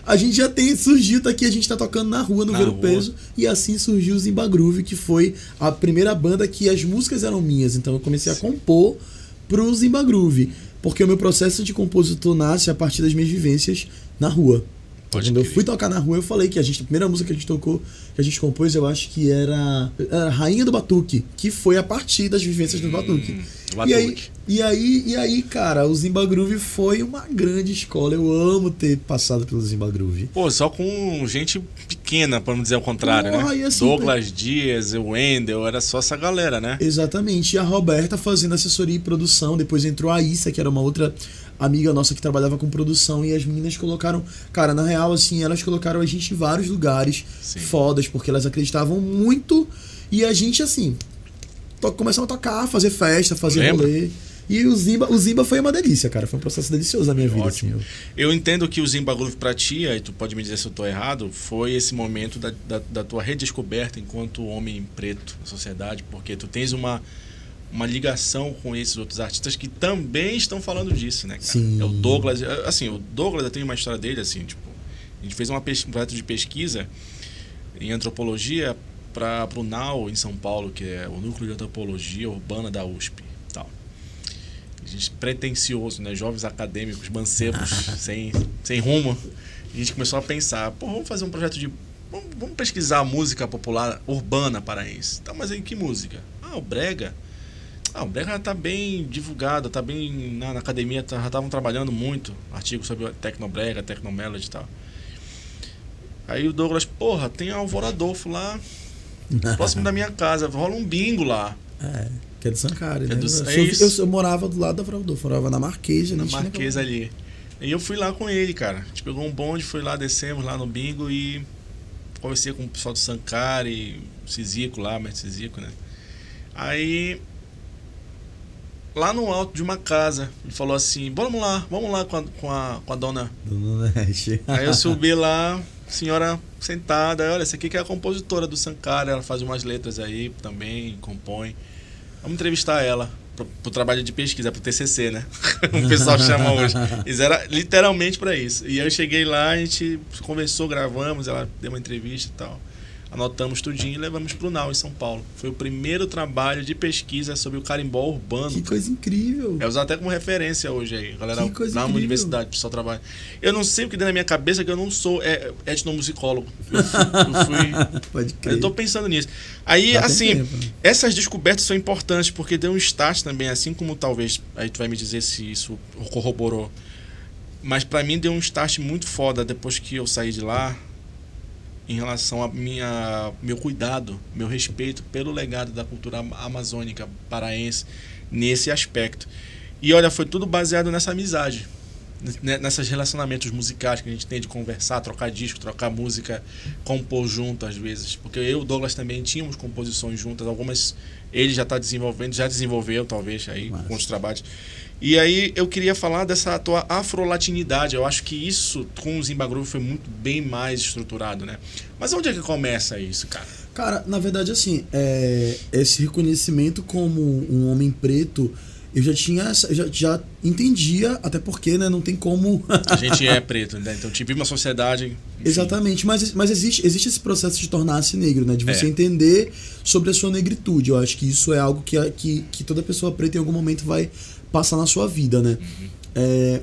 [SPEAKER 1] A gente já surgiu, tá aqui, a gente tá tocando na rua, no Ver o Peso. E assim surgiu o Zimba Groove, que foi a primeira banda que as músicas eram minhas. Então eu comecei a compor pro Zimba Groove. Porque o meu processo de compositor nasce a partir das minhas vivências na rua. Quando eu fui tocar na rua, eu falei que a primeira música que a gente tocou, que a gente compôs, eu acho que era Rainha do Batuque, que foi a partir das vivências do Batuque. E aí, cara, o Zimba Groove foi uma grande escola. Eu amo ter passado pelo Zimba Groove.
[SPEAKER 2] Pô, só com gente pequena, pra não dizer o contrário, né? Assim, Douglas Dias, o Wendel, era só essa galera, né?
[SPEAKER 1] Exatamente. E a Roberta fazendo assessoria e produção. Depois entrou a Issa, que era uma outra amiga nossa que trabalhava com produção, e as meninas colocaram, cara, na real, assim, elas colocaram a gente em vários lugares fodas, porque elas acreditavam muito, e a gente, assim, começamos a tocar, fazer festa, fazer rolê. E o Zimba foi uma delícia, cara. Foi um processo delicioso na minha vida.
[SPEAKER 2] Ótimo. Assim, eu entendo que o Zimba Groove pra ti, e tu pode me dizer se eu tô errado, foi esse momento da tua redescoberta enquanto homem preto na sociedade, porque tu tens uma ligação com esses outros artistas que também estão falando disso, né, cara?
[SPEAKER 1] Sim.
[SPEAKER 2] É o Douglas, assim, o Douglas, eu tenho uma história dele, assim, tipo, a gente fez um projeto de pesquisa em antropologia para o NAU em São Paulo, que é o Núcleo de Antropologia Urbana da USP, tal. A gente pretencioso, né, jovens acadêmicos, mancebos, sem rumo. A gente começou a pensar, pô, vamos fazer um projeto de vamos pesquisar a música popular urbana paraense. Tá, mas aí que música? O brega. O brega já tá bem divulgado, tá bem na academia, já estavam trabalhando muito artigos sobre tecnobrega, tecnomelody e tal. Aí o Douglas, porra, tem a Alvoradolfo lá, próximo da minha casa, rola um bingo lá.
[SPEAKER 1] Que é do Sancari, né?
[SPEAKER 2] Eu
[SPEAKER 1] morava do lado da Alvoradolfo, morava na Marquesa.
[SPEAKER 2] Na Marquesa ali. E eu fui lá com ele, cara. A gente pegou um bonde, foi lá, descemos lá no bingo e conversei com o pessoal do Sancari, Cizico lá, mestre Cizico, né? Aí, lá no alto de uma casa, ele falou assim, vamos lá com a dona.
[SPEAKER 1] Dona Nete.
[SPEAKER 2] Aí eu subi lá, senhora sentada, olha, essa aqui que é a compositora do Sancari, ela faz umas letras aí também, compõe. Vamos entrevistar ela pro trabalho de pesquisa, pro TCC, né? O pessoal chama hoje. Isso era literalmente para isso. E aí eu cheguei lá, a gente conversou, gravamos, ela deu uma entrevista e tal. anotamos tudinho e levamos para o NAU em São Paulo. Foi o primeiro trabalho de pesquisa sobre o carimbó urbano.
[SPEAKER 1] Que coisa incrível.
[SPEAKER 2] É usado até como referência hoje aí, galera.
[SPEAKER 1] Que coisa
[SPEAKER 2] na
[SPEAKER 1] incrível.
[SPEAKER 2] universidade, o pessoal trabalha. Eu não sei o que deu na minha cabeça, que eu não sou etnomusicólogo. Eu fui
[SPEAKER 1] Pode crer.
[SPEAKER 2] eu tô pensando nisso. Aí,
[SPEAKER 1] Já tem
[SPEAKER 2] assim,
[SPEAKER 1] tempo, né?
[SPEAKER 2] essas descobertas são importantes, porque deu um start também, assim como talvez, aí tu vai me dizer se isso corroborou. Mas pra mim deu um start muito foda depois que eu saí de lá, em relação a meu cuidado, meu respeito pelo legado da cultura amazônica paraense nesse aspecto. E olha, foi tudo baseado nessa amizade, nesses relacionamentos musicais que a gente tem de conversar, trocar disco, trocar música, compor junto às vezes. Porque eu e o Douglas também tínhamos composições juntas, algumas ele já está desenvolvendo, já desenvolveu talvez aí com os trabalhos. E aí eu queria falar dessa tua afrolatinidade. Eu acho que isso com o Zimba Groove foi muito bem mais estruturado, né? Mas onde é que começa isso, cara?
[SPEAKER 1] Cara, na verdade, assim, esse reconhecimento como um homem preto, eu já tinha, já entendia, até porque, né, não tem como...
[SPEAKER 2] A gente é preto, né? Então, tipo, vive uma sociedade... Enfim.
[SPEAKER 1] Exatamente, mas existe esse processo de tornar-se negro, né? De você entender sobre a sua negritude. Eu acho que isso é algo que toda pessoa preta em algum momento vai passar na sua vida, né?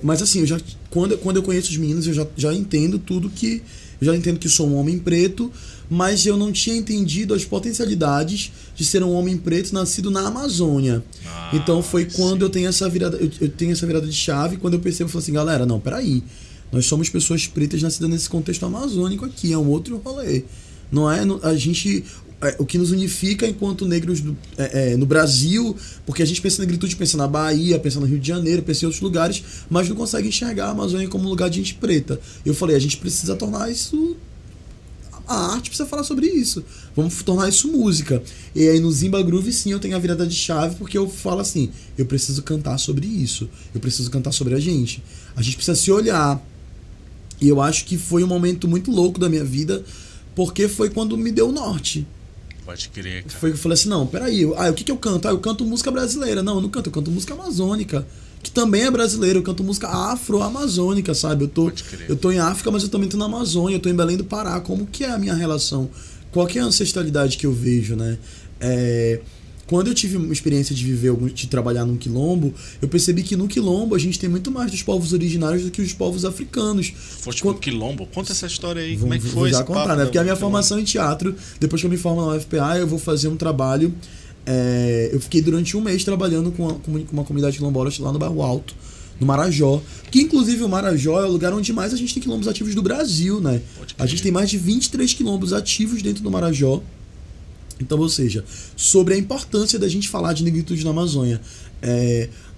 [SPEAKER 1] Mas assim, quando eu conheço os meninos, eu já entendo tudo que... Eu já entendo que sou um homem preto, mas eu não tinha entendido as potencialidades de ser um homem preto nascido na Amazônia. Então foi quando eu tenho essa virada, eu tenho essa virada de chave, quando eu percebo, eu falo assim, galera, não, peraí, nós somos pessoas pretas nascidas nesse contexto amazônico aqui, é um outro rolê. Não é a gente... O que nos unifica enquanto negros no Brasil, porque a gente pensa na negritude, pensa na Bahia, pensa no Rio de Janeiro, pensa em outros lugares, mas não consegue enxergar a Amazônia como um lugar de gente preta. Eu falei, a gente precisa tornar isso... A arte precisa falar sobre isso. Vamos tornar isso música. E aí no Zimba Groove, sim, eu tenho a virada de chave, porque eu falo assim, eu preciso cantar sobre isso. Eu preciso cantar sobre a gente. A gente precisa se olhar. E eu acho que foi um momento muito louco da minha vida, porque foi quando me deu o norte.
[SPEAKER 2] Pode crer, cara.
[SPEAKER 1] Foi que eu falei assim, não, peraí, o que eu canto? Eu canto música brasileira. Não, eu não canto, eu canto música amazônica, que também é brasileira. Eu canto música afro-amazônica, sabe? Eu tô em África, mas eu também tô na Amazônia, eu tô em Belém do Pará. Como que é a minha relação? Qual que é a ancestralidade que eu vejo, né? Quando eu tive uma experiência de trabalhar num quilombo, eu percebi que no quilombo a gente tem muito mais dos povos originários do que os povos africanos.
[SPEAKER 2] Foste pro quilombo? Conta essa história aí, como é que foi?
[SPEAKER 1] Vou já contar, né? Porque a minha formação em teatro, depois que eu me formo na UFPA, eu vou fazer um trabalho. Eu fiquei durante um mês trabalhando com uma comunidade quilombola lá no Bairro Alto, no Marajó. Que inclusive o Marajó é o lugar onde mais a gente tem quilombos ativos do Brasil, né? A gente tem mais de 23 quilombos ativos dentro do Marajó. Então, ou seja, sobre a importância da gente falar de negritude na Amazônia.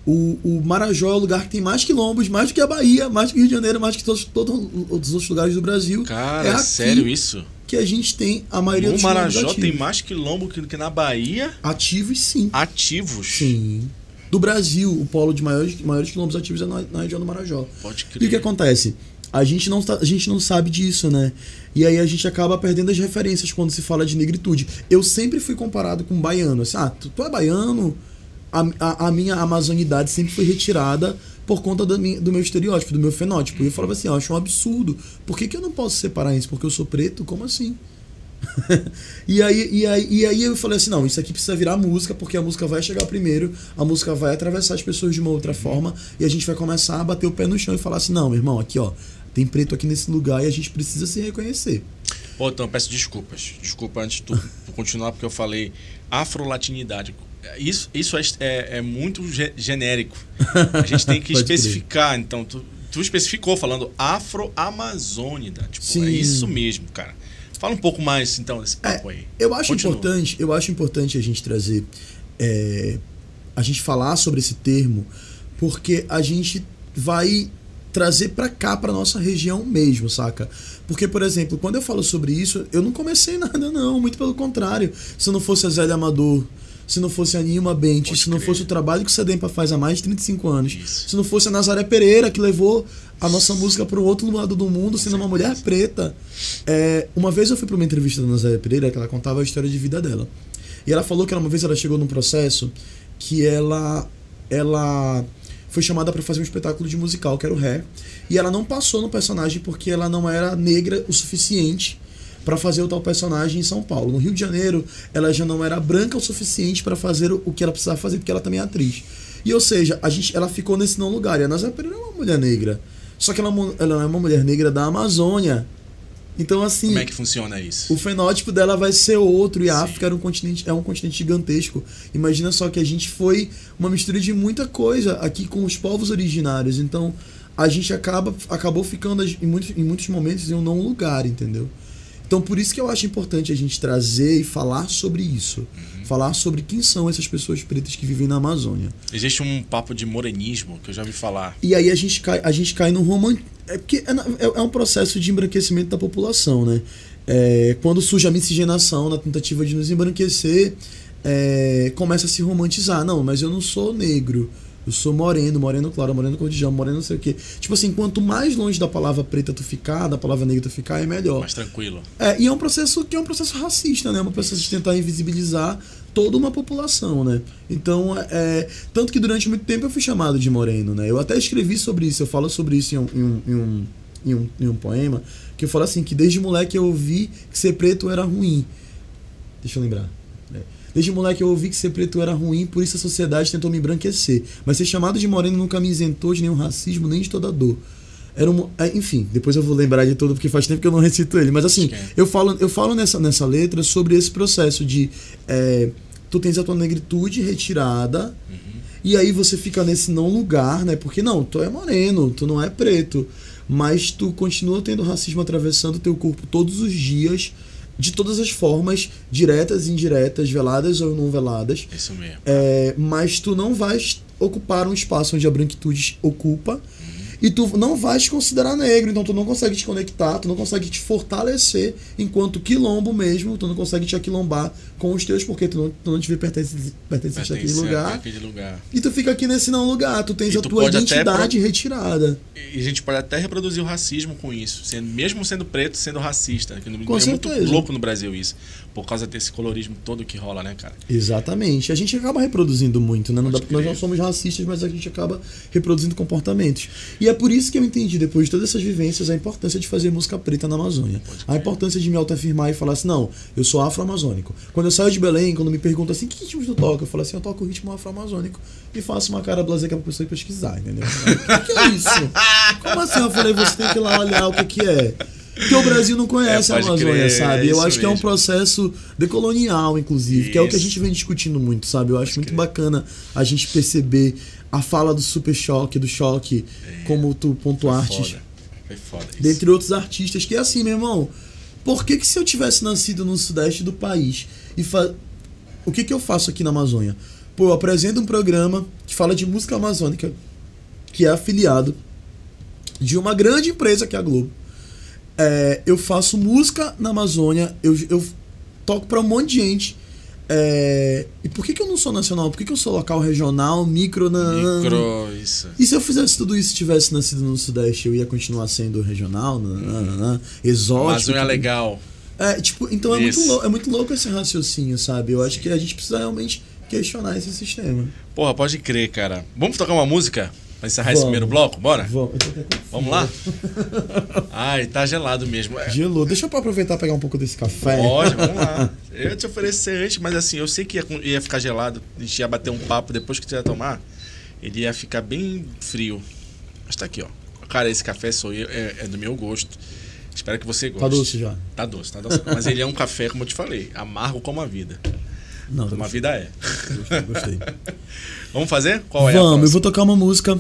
[SPEAKER 1] O Marajó é o lugar que tem mais quilombos, mais do que a Bahia, mais do que o Rio de Janeiro, mais do que todos os outros lugares do Brasil.
[SPEAKER 2] Cara, é sério isso?
[SPEAKER 1] Que a gente tem a maioria dos
[SPEAKER 2] quilombos
[SPEAKER 1] ativos.
[SPEAKER 2] No Marajó tem mais quilombo que na Bahia?
[SPEAKER 1] Ativos, sim.
[SPEAKER 2] Ativos?
[SPEAKER 1] Sim. Do Brasil, o polo de maiores quilombos ativos é na região do Marajó.
[SPEAKER 2] Pode crer.
[SPEAKER 1] E o que acontece? A gente não sabe disso, né? E aí a gente acaba perdendo as referências quando se fala de negritude. Eu sempre fui comparado com baiano. Assim, tu é baiano? A minha amazonidade sempre foi retirada por conta do meu estereótipo, do meu fenótipo. E eu falava assim, eu acho um absurdo. Por que eu não posso separar isso? Porque eu sou preto? Como assim? E aí eu falei assim, não, isso aqui precisa virar música, porque a música vai chegar primeiro, a música vai atravessar as pessoas de uma outra forma, e a gente vai começar a bater o pé no chão e falar assim, não, meu irmão, aqui ó, tem preto aqui nesse lugar e a gente precisa se reconhecer.
[SPEAKER 2] Pô, então eu peço desculpas. Desculpa antes de tu continuar, porque eu falei afrolatinidade. Isso é muito genérico. A gente tem que especificar. Crer. Então, tu especificou falando afro-amazônida. Tipo, sim. É isso mesmo, cara. Fala um pouco mais, então, desse papo aí.
[SPEAKER 1] Eu acho importante a gente trazer... a gente falar sobre esse termo, porque a gente vai trazer pra cá, pra nossa região mesmo, saca? Porque, por exemplo, quando eu falo sobre isso, eu não comecei nada, não. Muito pelo contrário. Se não fosse a Zélia Amador, se não fosse a Nilma Bente, se não fosse o trabalho que o Sedempa faz há mais de 35 anos, se não fosse a Nazaré Pereira, que levou a nossa música para o outro lado do mundo, sendo uma mulher preta. Uma vez eu fui para uma entrevista da Nazaré Pereira, que ela contava a história de vida dela. E ela falou que uma vez ela chegou num processo que ela foi chamada para fazer um espetáculo de musical, que era o Hair, e ela não passou no personagem porque ela não era negra o suficiente para fazer o tal personagem em São Paulo. No Rio de Janeiro, ela já não era branca o suficiente para fazer o que ela precisava fazer, porque ela também é atriz. E, ou seja, ela ficou nesse não lugar. E a Nazaré Pereira é uma mulher negra. Só que ela é uma mulher negra da Amazônia. Então, assim...
[SPEAKER 2] Como é que funciona isso?
[SPEAKER 1] O fenótipo dela vai ser outro. E a África é um continente gigantesco. Imagina só que a gente foi uma mistura de muita coisa aqui com os povos originários. Então, a gente acabou ficando em muitos momentos em um não lugar, entendeu? Então, por isso que eu acho importante a gente trazer e falar sobre isso. Falar sobre quem são essas pessoas pretas que vivem na Amazônia.
[SPEAKER 2] Existe um papo de morenismo que eu já ouvi falar.
[SPEAKER 1] E aí a gente cai no romantismo. Porque é um processo de embranquecimento da população, né? Quando surge a miscigenação na tentativa de nos embranquecer, começa a se romantizar. Não, mas eu não sou negro. Eu sou moreno claro, moreno cor-de-jama, moreno não sei o quê. Tipo assim, quanto mais longe da palavra preta tu ficar, da palavra negra tu ficar, é melhor.
[SPEAKER 2] Mais tranquilo.
[SPEAKER 1] E é um processo que é um processo racista, né? É um processo de tentar invisibilizar toda uma população, né? Então, tanto que durante muito tempo eu fui chamado de moreno, né? Eu até escrevi sobre isso, eu falo sobre isso em um poema, que eu falo assim, que desde moleque eu ouvi que ser preto era ruim. Deixa eu lembrar. Desde moleque eu ouvi que ser preto era ruim, por isso a sociedade tentou me embranquecer. Mas ser chamado de moreno nunca me isentou de nenhum racismo, nem de toda dor. Enfim, depois eu vou lembrar de tudo, porque faz tempo que eu não recito ele. Mas assim, eu falo nessa letra sobre esse processo de... tu tens a tua negritude retirada, e aí você fica nesse não lugar, né? Porque não, tu é moreno, tu não é preto. Mas tu continua tendo racismo atravessando o teu corpo todos os dias, de todas as formas, diretas e indiretas, veladas ou não veladas.
[SPEAKER 2] Isso mesmo.
[SPEAKER 1] Mas tu não vais ocupar um espaço onde a branquitude ocupa, e tu não vais te considerar negro, então tu não consegue te conectar, tu não consegue te fortalecer enquanto quilombo mesmo, tu não consegue te aquilombar com os teus, porque tu não te vê pertencente àquele lugar. E tu fica aqui nesse não lugar, tu tens a tua identidade retirada.
[SPEAKER 2] E a gente pode até reproduzir o racismo com isso, mesmo sendo preto, sendo racista. É
[SPEAKER 1] muito
[SPEAKER 2] louco no Brasil isso, por causa desse colorismo todo que rola, né, cara?
[SPEAKER 1] Exatamente. A gente acaba reproduzindo muito, né? Nós não somos racistas, mas a gente acaba reproduzindo comportamentos. E é por isso que eu entendi, depois de todas essas vivências, a importância de fazer música preta na Amazônia. A importância de me autoafirmar e falar assim, não, eu sou afro-amazônico. Quando eu saio de Belém, quando me perguntam assim, que ritmos tu toca? Eu falo assim, eu toco o ritmo afro-amazônico e faço uma cara blasé que é pra pessoa ir pesquisar, entendeu? O que é isso? Como assim? Eu falei, você tem que ir lá olhar o que é. Porque o Brasil não conhece a Amazônia, sabe? Eu acho que é um processo decolonial, inclusive, que é o que a gente vem discutindo muito, sabe? Eu acho muito bacana a gente perceber a fala do Super Choque, do Choque, como tu pontuaste.
[SPEAKER 2] Foi foda isso.
[SPEAKER 1] Dentre outros artistas, que é assim, meu irmão, por que se eu tivesse nascido no sudeste do país, o que eu faço aqui na Amazônia? Pô, eu apresento um programa que fala de música amazônica, que é afiliado de uma grande empresa que é a Globo. Eu faço música na Amazônia, eu toco pra um monte de gente. E por que eu não sou nacional? Por que eu sou local, regional, micro?
[SPEAKER 2] Isso.
[SPEAKER 1] E se eu fizesse tudo isso e tivesse nascido no Sudeste, eu ia continuar sendo regional, exótico?
[SPEAKER 2] Amazônia é legal.
[SPEAKER 1] Então é muito louco esse raciocínio, sabe? Eu acho que a gente precisa realmente questionar esse sistema.
[SPEAKER 2] Porra, pode crer, cara. Vamos tocar uma música? Pra encerrar esse primeiro bloco? Bora? Vamos lá? Ai, tá gelado mesmo.
[SPEAKER 1] Gelou. Deixa eu aproveitar e pegar um pouco desse café.
[SPEAKER 2] Pode, vamos lá. Eu ia te oferecer antes, mas assim, eu sei que ia ficar gelado. A gente ia bater um papo depois que tu ia tomar. Ele ia ficar bem frio. Mas tá aqui, ó. Cara, esse café é do meu gosto. Espero que você goste.
[SPEAKER 1] Tá doce já?
[SPEAKER 2] Tá doce. Mas ele é um café, como eu te falei, amargo como a vida.
[SPEAKER 1] Não,
[SPEAKER 2] como a vida é.
[SPEAKER 1] Gostei.
[SPEAKER 2] Vamos fazer? Qual é a
[SPEAKER 1] Vamos, eu vou tocar uma música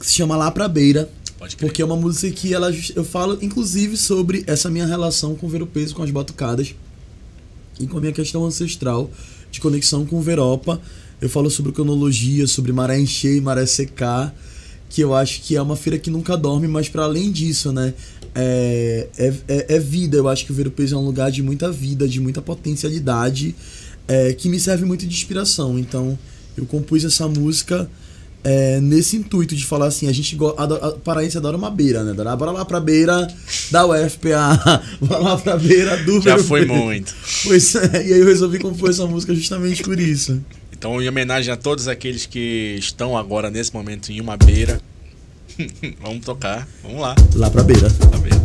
[SPEAKER 1] que se chama Lá Pra Beira.
[SPEAKER 2] Pode crer.
[SPEAKER 1] Porque é uma música que eu falo, inclusive, sobre essa minha relação com o Ver-o-Peso, com as batucadas e com a minha questão ancestral de conexão com o Veropa. Eu falo sobre cronologia, sobre maré encher e maré secar, que eu acho que é uma feira que nunca dorme, mas para além disso, né, é vida. Eu acho que o Ver-o-Peso é um lugar de muita vida, de muita potencialidade, que me serve muito de inspiração. Então eu compus essa música nesse intuito de falar assim, a paraense adora uma beira, né? Bora lá pra beira da UFPA, bora lá pra beira do
[SPEAKER 2] Já foi muito.
[SPEAKER 1] Pois e aí eu resolvi compor essa música justamente por isso.
[SPEAKER 2] Então, em homenagem a todos aqueles que estão agora, nesse momento, em uma beira, vamos tocar, vamos lá.
[SPEAKER 1] Lá pra beira.
[SPEAKER 2] Lá pra beira.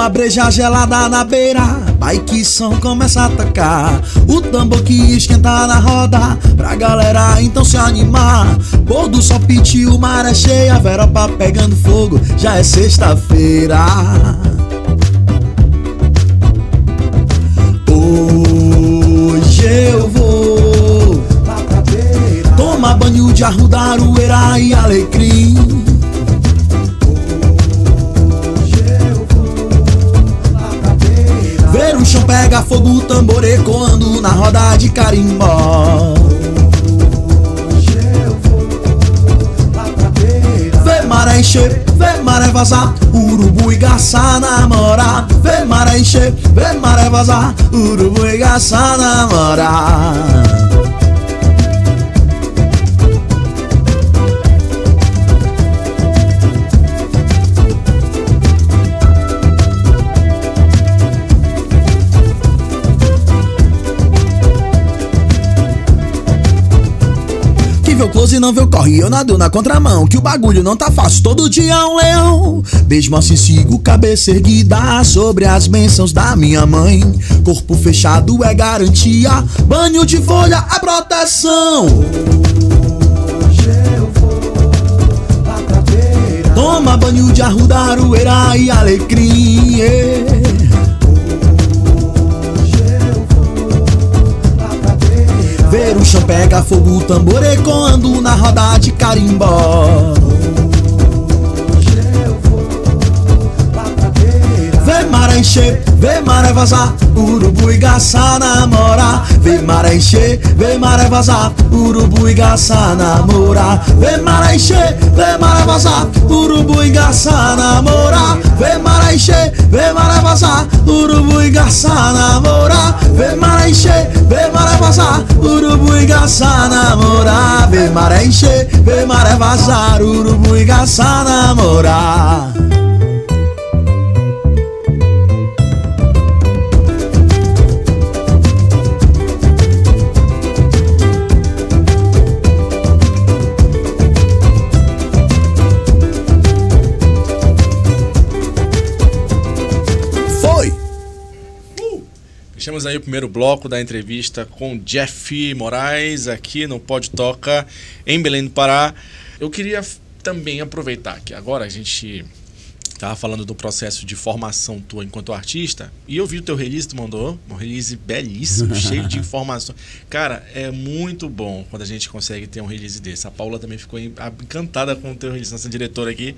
[SPEAKER 1] uma breja gelada na beira, vai que som começa a tocar. O tambor que esquenta na roda, pra galera então se animar. Pôr do sol pitiu, maré cheia, Veropa pegando fogo, já é sexta-feira. Hoje eu vou tomar banho de arrudaroeira e alecrim. Ver o chão pega fogo, o tambor ecoando na roda de carimbó. Vê maré encher, vê maré vazar, urubu e garça namorar. Vê maré encher, vê maré vazar, urubu e garça namorar. Vê o close e não vê o corre, eu nado na contramão, que o bagulho não tá fácil, todo dia é um leão. Beijo, moço e sigo, cabeça erguida, sobre as bênçãos da minha mãe. Corpo fechado é garantia, banho de folha é proteção. Hoje eu vou lá pra beira, toma banho de arrudaroeira e alecrim, ver o chão pega fogo, o tambor ecoando na roda de carimbó. Vê maré encher, vê maré vazar, urubu e garça namorar. Vê maré encher, vê maré vazar, urubu e garça namorar. Vê maré encher, vê maré vazar, urubu e garça namorar. Vê maré encher, vê maré vazar, urubu e garça namorar. Vê maré encher, vê maré vazar, urubu e garça namorar. Vê maré encher, vê maré vazar, urubu e garça namorar.
[SPEAKER 2] Fechamos aí o primeiro bloco da entrevista com Jeff Moraes aqui no Pod Toca em Belém do Pará. Eu queria também aproveitar que agora a gente estava falando do processo de formação tua enquanto artista e eu vi o teu release, tu mandou um release belíssimo, cheio de informação. Cara, é muito bom quando a gente consegue ter um release desse. A Paula também ficou encantada com o teu release, nossa diretora aqui.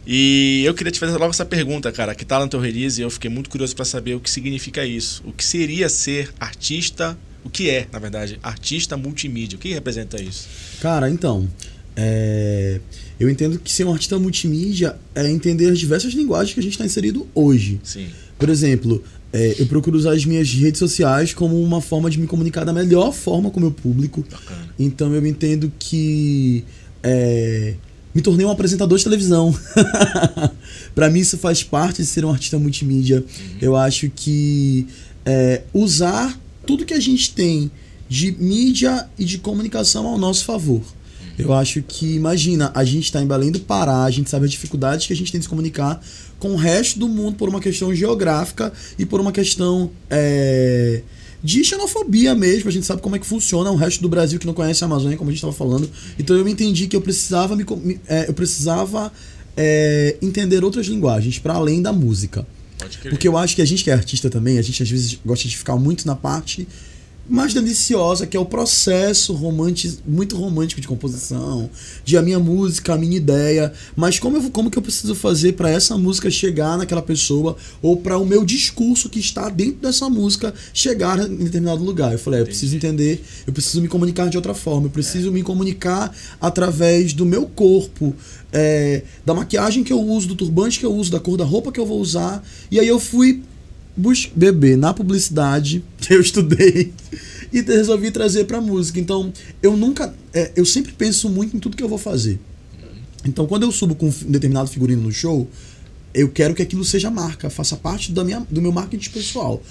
[SPEAKER 2] E eu queria te fazer logo essa pergunta, cara, que tá no teu release e eu fiquei muito curioso para saber o que significa isso. O que seria ser artista, o que é, na verdade, artista multimídia? O que representa isso?
[SPEAKER 1] Cara, então, eu entendo que ser um artista multimídia é entender as diversas linguagens que a gente está inserido hoje.
[SPEAKER 2] Sim.
[SPEAKER 1] Por exemplo, eu procuro usar as minhas redes sociais como uma forma de me comunicar da melhor forma com o meu público.
[SPEAKER 2] Bacana.
[SPEAKER 1] Então eu entendo que me tornei um apresentador de televisão. Pra mim isso faz parte de ser um artista multimídia. Uhum. Eu acho que usar tudo que a gente tem de mídia e de comunicação ao nosso favor. Eu acho que, imagina, a gente está em Belém do Pará, a gente sabe as dificuldades que a gente tem de se comunicar com o resto do mundo por uma questão geográfica e por uma questão de xenofobia mesmo. A gente sabe como é que funciona o resto do Brasil que não conhece a Amazônia, como a gente estava falando. Então eu entendi que eu precisava, entender outras linguagens para além da música. Porque eu acho que a gente que é artista também, a gente às vezes gosta de ficar muito na parte mais deliciosa, que é o processo muito romântico de composição, de a minha música, a minha ideia, mas como que eu preciso fazer para essa música chegar naquela pessoa, ou para o meu discurso que está dentro dessa música chegar em determinado lugar. Eu falei, eu preciso entender, eu preciso me comunicar de outra forma, eu preciso me comunicar através do meu corpo, da maquiagem que eu uso, do turbante que eu uso, da cor da roupa que eu vou usar. E aí eu fui beber na publicidade que eu estudei e resolvi trazer pra música. Então eu sempre penso muito em tudo que eu vou fazer. Então quando eu subo com um determinado figurino no show, eu quero que aquilo seja marca, faça parte do meu marketing pessoal.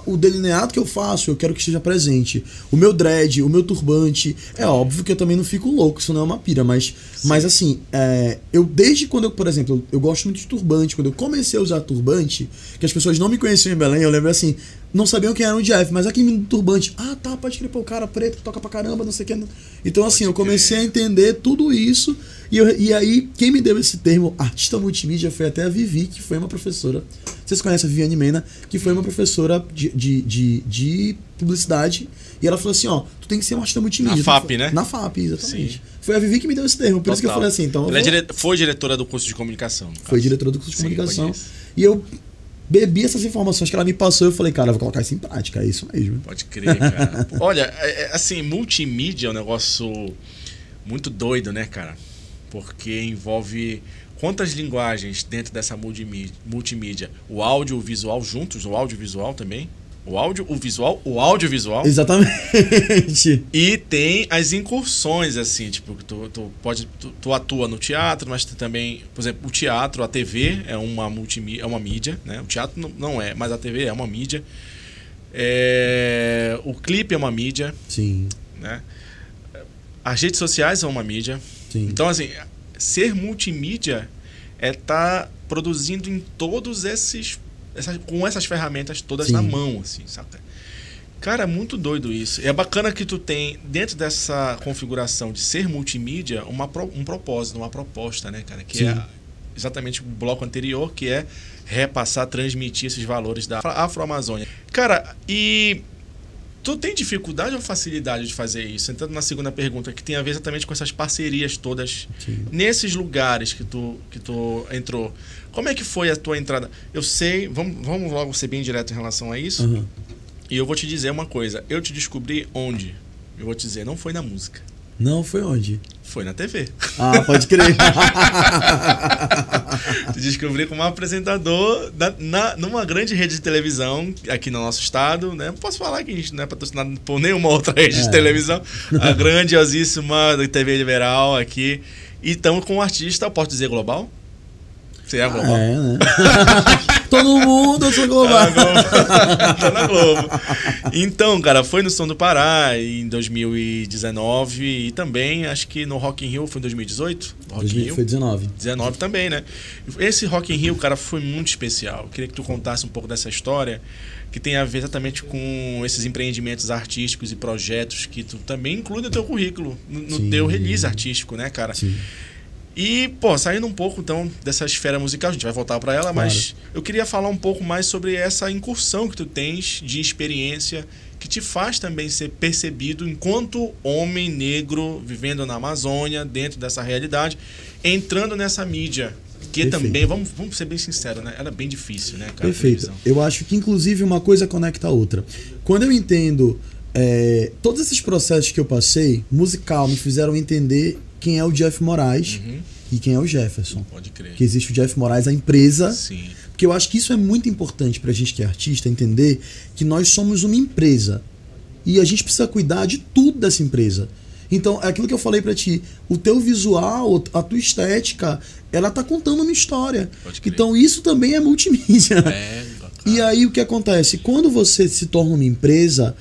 [SPEAKER 1] O delineado que eu faço, eu quero que esteja presente. O meu dread, o meu turbante, é óbvio que eu também não fico louco, isso não é uma pira, mas assim, eu desde quando eu, por exemplo, eu gosto muito de turbante, quando eu comecei a usar turbante, que as pessoas não me conheciam em Belém, eu lembro assim, não sabiam quem era o Jeff, mas aqui no turbante, tá, pode crer, pô, o cara preto, toca pra caramba, não sei o que. Então assim, eu comecei a entender tudo isso, e aí, quem me deu esse termo, artista multimídia, foi até a Vivi, que foi uma professora, vocês conhecem a Viviane Mena, que foi uma professora de publicidade, e ela falou assim, tu tem que ser um artista multimídia.
[SPEAKER 2] Na FAP, né?
[SPEAKER 1] Na FAP, exatamente.
[SPEAKER 2] Sim.
[SPEAKER 1] Foi a Vivi que me deu esse termo, por isso que eu falei assim, então...
[SPEAKER 2] Ela foi diretora do curso de comunicação.
[SPEAKER 1] Foi diretora do curso de comunicação, e eu bebi essas informações que ela me passou, eu falei, cara, eu vou colocar isso em prática, é isso mesmo.
[SPEAKER 2] Pode crer, cara. Olha, assim, multimídia é um negócio muito doido, né, cara? Porque envolve quantas linguagens dentro dessa multimídia? O áudio e o visual juntos, o audiovisual também. O áudio, o visual, o audiovisual.
[SPEAKER 1] Exatamente.
[SPEAKER 2] E tem as incursões, assim, tipo, tu atua no teatro, mas tu também, por exemplo, o teatro, a TV é uma multimídia, é uma mídia, né? O teatro não é, mas a TV é uma mídia. O clipe é uma mídia.
[SPEAKER 1] Sim.
[SPEAKER 2] Né? As redes sociais são uma mídia.
[SPEAKER 1] Sim.
[SPEAKER 2] Então, assim, ser multimídia é estar produzindo em todos com essas ferramentas todas
[SPEAKER 1] Sim.
[SPEAKER 2] na mão, assim, saca? Cara, é muito doido isso. É bacana que tu tem, dentro dessa configuração de ser multimídia, um propósito, uma proposta, né, cara? Que Sim. é exatamente o bloco anterior, que é repassar, transmitir esses valores da Afro-Amazônia. Cara, e tu tem dificuldade ou facilidade de fazer isso? Entrando na segunda pergunta, que tem a ver exatamente com essas parcerias todas. Sim. Nesses lugares que tu entrou. Como é que foi a tua entrada? Eu sei, vamos logo ser bem direto em relação a isso.
[SPEAKER 1] Uhum.
[SPEAKER 2] E eu vou te dizer uma coisa. Eu te descobri onde? Eu vou te dizer, não foi na música.
[SPEAKER 1] Não, foi onde?
[SPEAKER 2] Foi na TV.
[SPEAKER 1] Ah, pode crer.
[SPEAKER 2] Te descobri como apresentador numa grande rede de televisão aqui no nosso estado, né? Não posso falar que a gente não é patrocinado por nenhuma outra rede de televisão. A grandiosíssima TV Liberal aqui. E estamos com um artista, posso dizer global? Você é global?
[SPEAKER 1] É, né? Todo mundo, eu sou global.
[SPEAKER 2] Tá na Globo. Então, cara, foi no Som do Pará em 2019 e também, acho que no Rock in Rio foi em 2018?
[SPEAKER 1] Foi 19.
[SPEAKER 2] 19 também, né? Esse Rock in Rio, cara, foi muito especial. Eu queria que tu contasse um pouco dessa história, que tem a ver exatamente com esses empreendimentos artísticos e projetos que tu também inclui no teu currículo, no teu release artístico, né, cara?
[SPEAKER 1] Sim.
[SPEAKER 2] E, pô, saindo um pouco, então, dessa esfera musical, a gente vai voltar para ela, mas eu queria falar um pouco mais sobre essa incursão que tu tens de experiência que te faz também ser percebido enquanto homem negro vivendo na Amazônia, dentro dessa realidade, entrando nessa mídia, que Perfeito. Também, vamos ser bem sinceros, né? Ela é bem difícil, né, cara?
[SPEAKER 1] Perfeito. Eu acho que, inclusive, uma coisa conecta a outra. Quando eu entendo todos esses processos que eu passei, musical, me fizeram entender quem é o Jeff Moraes e quem é o Jefferson.
[SPEAKER 2] Pode crer.
[SPEAKER 1] Que existe o Jeff Moraes, a empresa.
[SPEAKER 2] Sim.
[SPEAKER 1] Porque eu acho que isso é muito importante pra gente que é artista, entender que nós somos uma empresa. E a gente precisa cuidar de tudo dessa empresa. Então, é aquilo que eu falei pra ti. O teu visual, a tua estética, ela tá contando uma história.
[SPEAKER 2] Pode crer.
[SPEAKER 1] Então, isso também é multimídia. E aí, o que acontece? Quando você se torna uma empresa...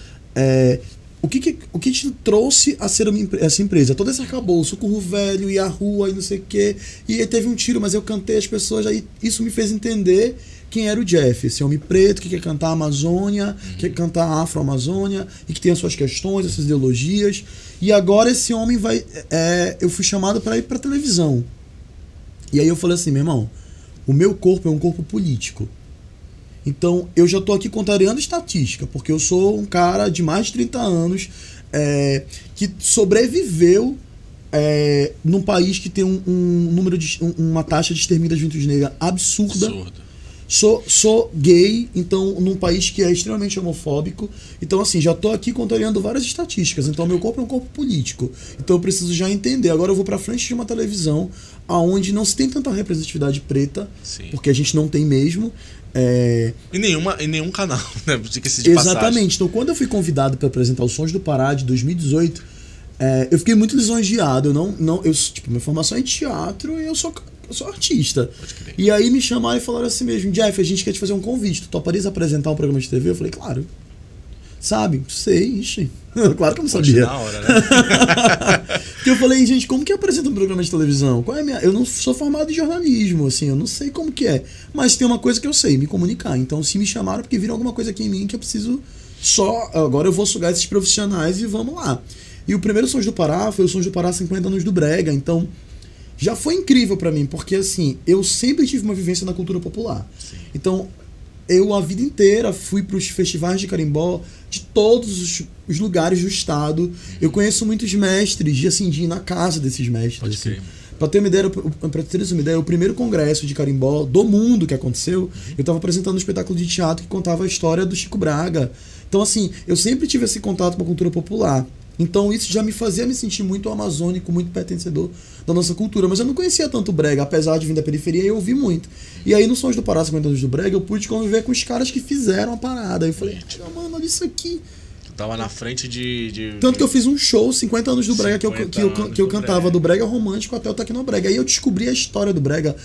[SPEAKER 1] O que te trouxe a ser essa empresa? Todo esse arcabouço, o Curro Velho e a rua e não sei o quê. E aí teve um tiro, mas eu cantei as pessoas. Aí isso me fez entender quem era o Jeff. Esse homem preto que quer cantar a Amazônia, quer cantar a Afro-Amazônia e que tem as suas questões, essas ideologias. E agora esse homem vai... eu fui chamado para ir para televisão. E aí eu falei assim, meu irmão, o meu corpo é um corpo político. Então, eu já estou aqui contrariando estatística, porque eu sou um cara de mais de 30 anos que sobreviveu num país que tem uma taxa de extermínio da juventude negra absurda. Sou gay, então, num país que é extremamente homofóbico. Então, assim, já estou aqui contrariando várias estatísticas. Então, meu corpo é um corpo político. Então, eu preciso já entender. Agora, eu vou para frente de uma televisão onde não se tem tanta representatividade preta,
[SPEAKER 2] Sim.
[SPEAKER 1] porque a gente não tem mesmo.
[SPEAKER 2] Em nenhum canal, né?
[SPEAKER 1] Exatamente. Então, quando eu fui convidado para apresentar os Sons do Pará de 2018, eu fiquei muito lisonjeado. Minha formação é em teatro e eu sou eu sou artista. E aí me chamaram e falaram assim mesmo, Jeff, a gente quer te fazer um convite, tu toparias apresentar um programa de TV? Eu falei, claro. Sabe? Sei, ixi. Claro que eu não sabia.
[SPEAKER 2] Na hora, né?
[SPEAKER 1] Porque eu falei, gente, como que apresenta um programa de televisão? Qual é a minha... Eu não sou formado em jornalismo, assim, eu não sei como que é. Mas tem uma coisa que eu sei, me comunicar. Então, se me chamaram, porque viram alguma coisa aqui em mim que eu preciso só... Agora eu vou sugar esses profissionais e vamos lá. E o primeiro Sons do Pará foi o Sons do Pará 50 anos do Brega. Então, já foi incrível pra mim, porque assim, eu sempre tive uma vivência na cultura popular.
[SPEAKER 2] Sim.
[SPEAKER 1] Então, eu a vida inteira fui pros festivais de carimbó de todos os lugares do estado. Eu conheço muitos mestres, de ir na casa desses mestres.
[SPEAKER 2] Pode
[SPEAKER 1] assim.
[SPEAKER 2] crer.
[SPEAKER 1] Pra ter uma ideia, o primeiro congresso de carimbó do mundo que aconteceu, eu tava apresentando um espetáculo de teatro que contava a história do Chico Braga. Então, assim, eu sempre tive esse contato com a cultura popular. Então isso já me fazia me sentir muito amazônico, muito pertencedor da nossa cultura. Mas eu não conhecia tanto o Brega, apesar de vir da periferia, eu ouvi muito. E aí no Sons do Pará 50 anos do Brega, eu pude conviver com os caras que fizeram a parada. Aí eu falei, mano, olha isso aqui.
[SPEAKER 2] Tu tava na frente de...
[SPEAKER 1] Tanto que eu fiz um show, 50 anos do Brega, que eu cantava do Brega romântico até o Tecnobrega. Aí eu descobri a história do Brega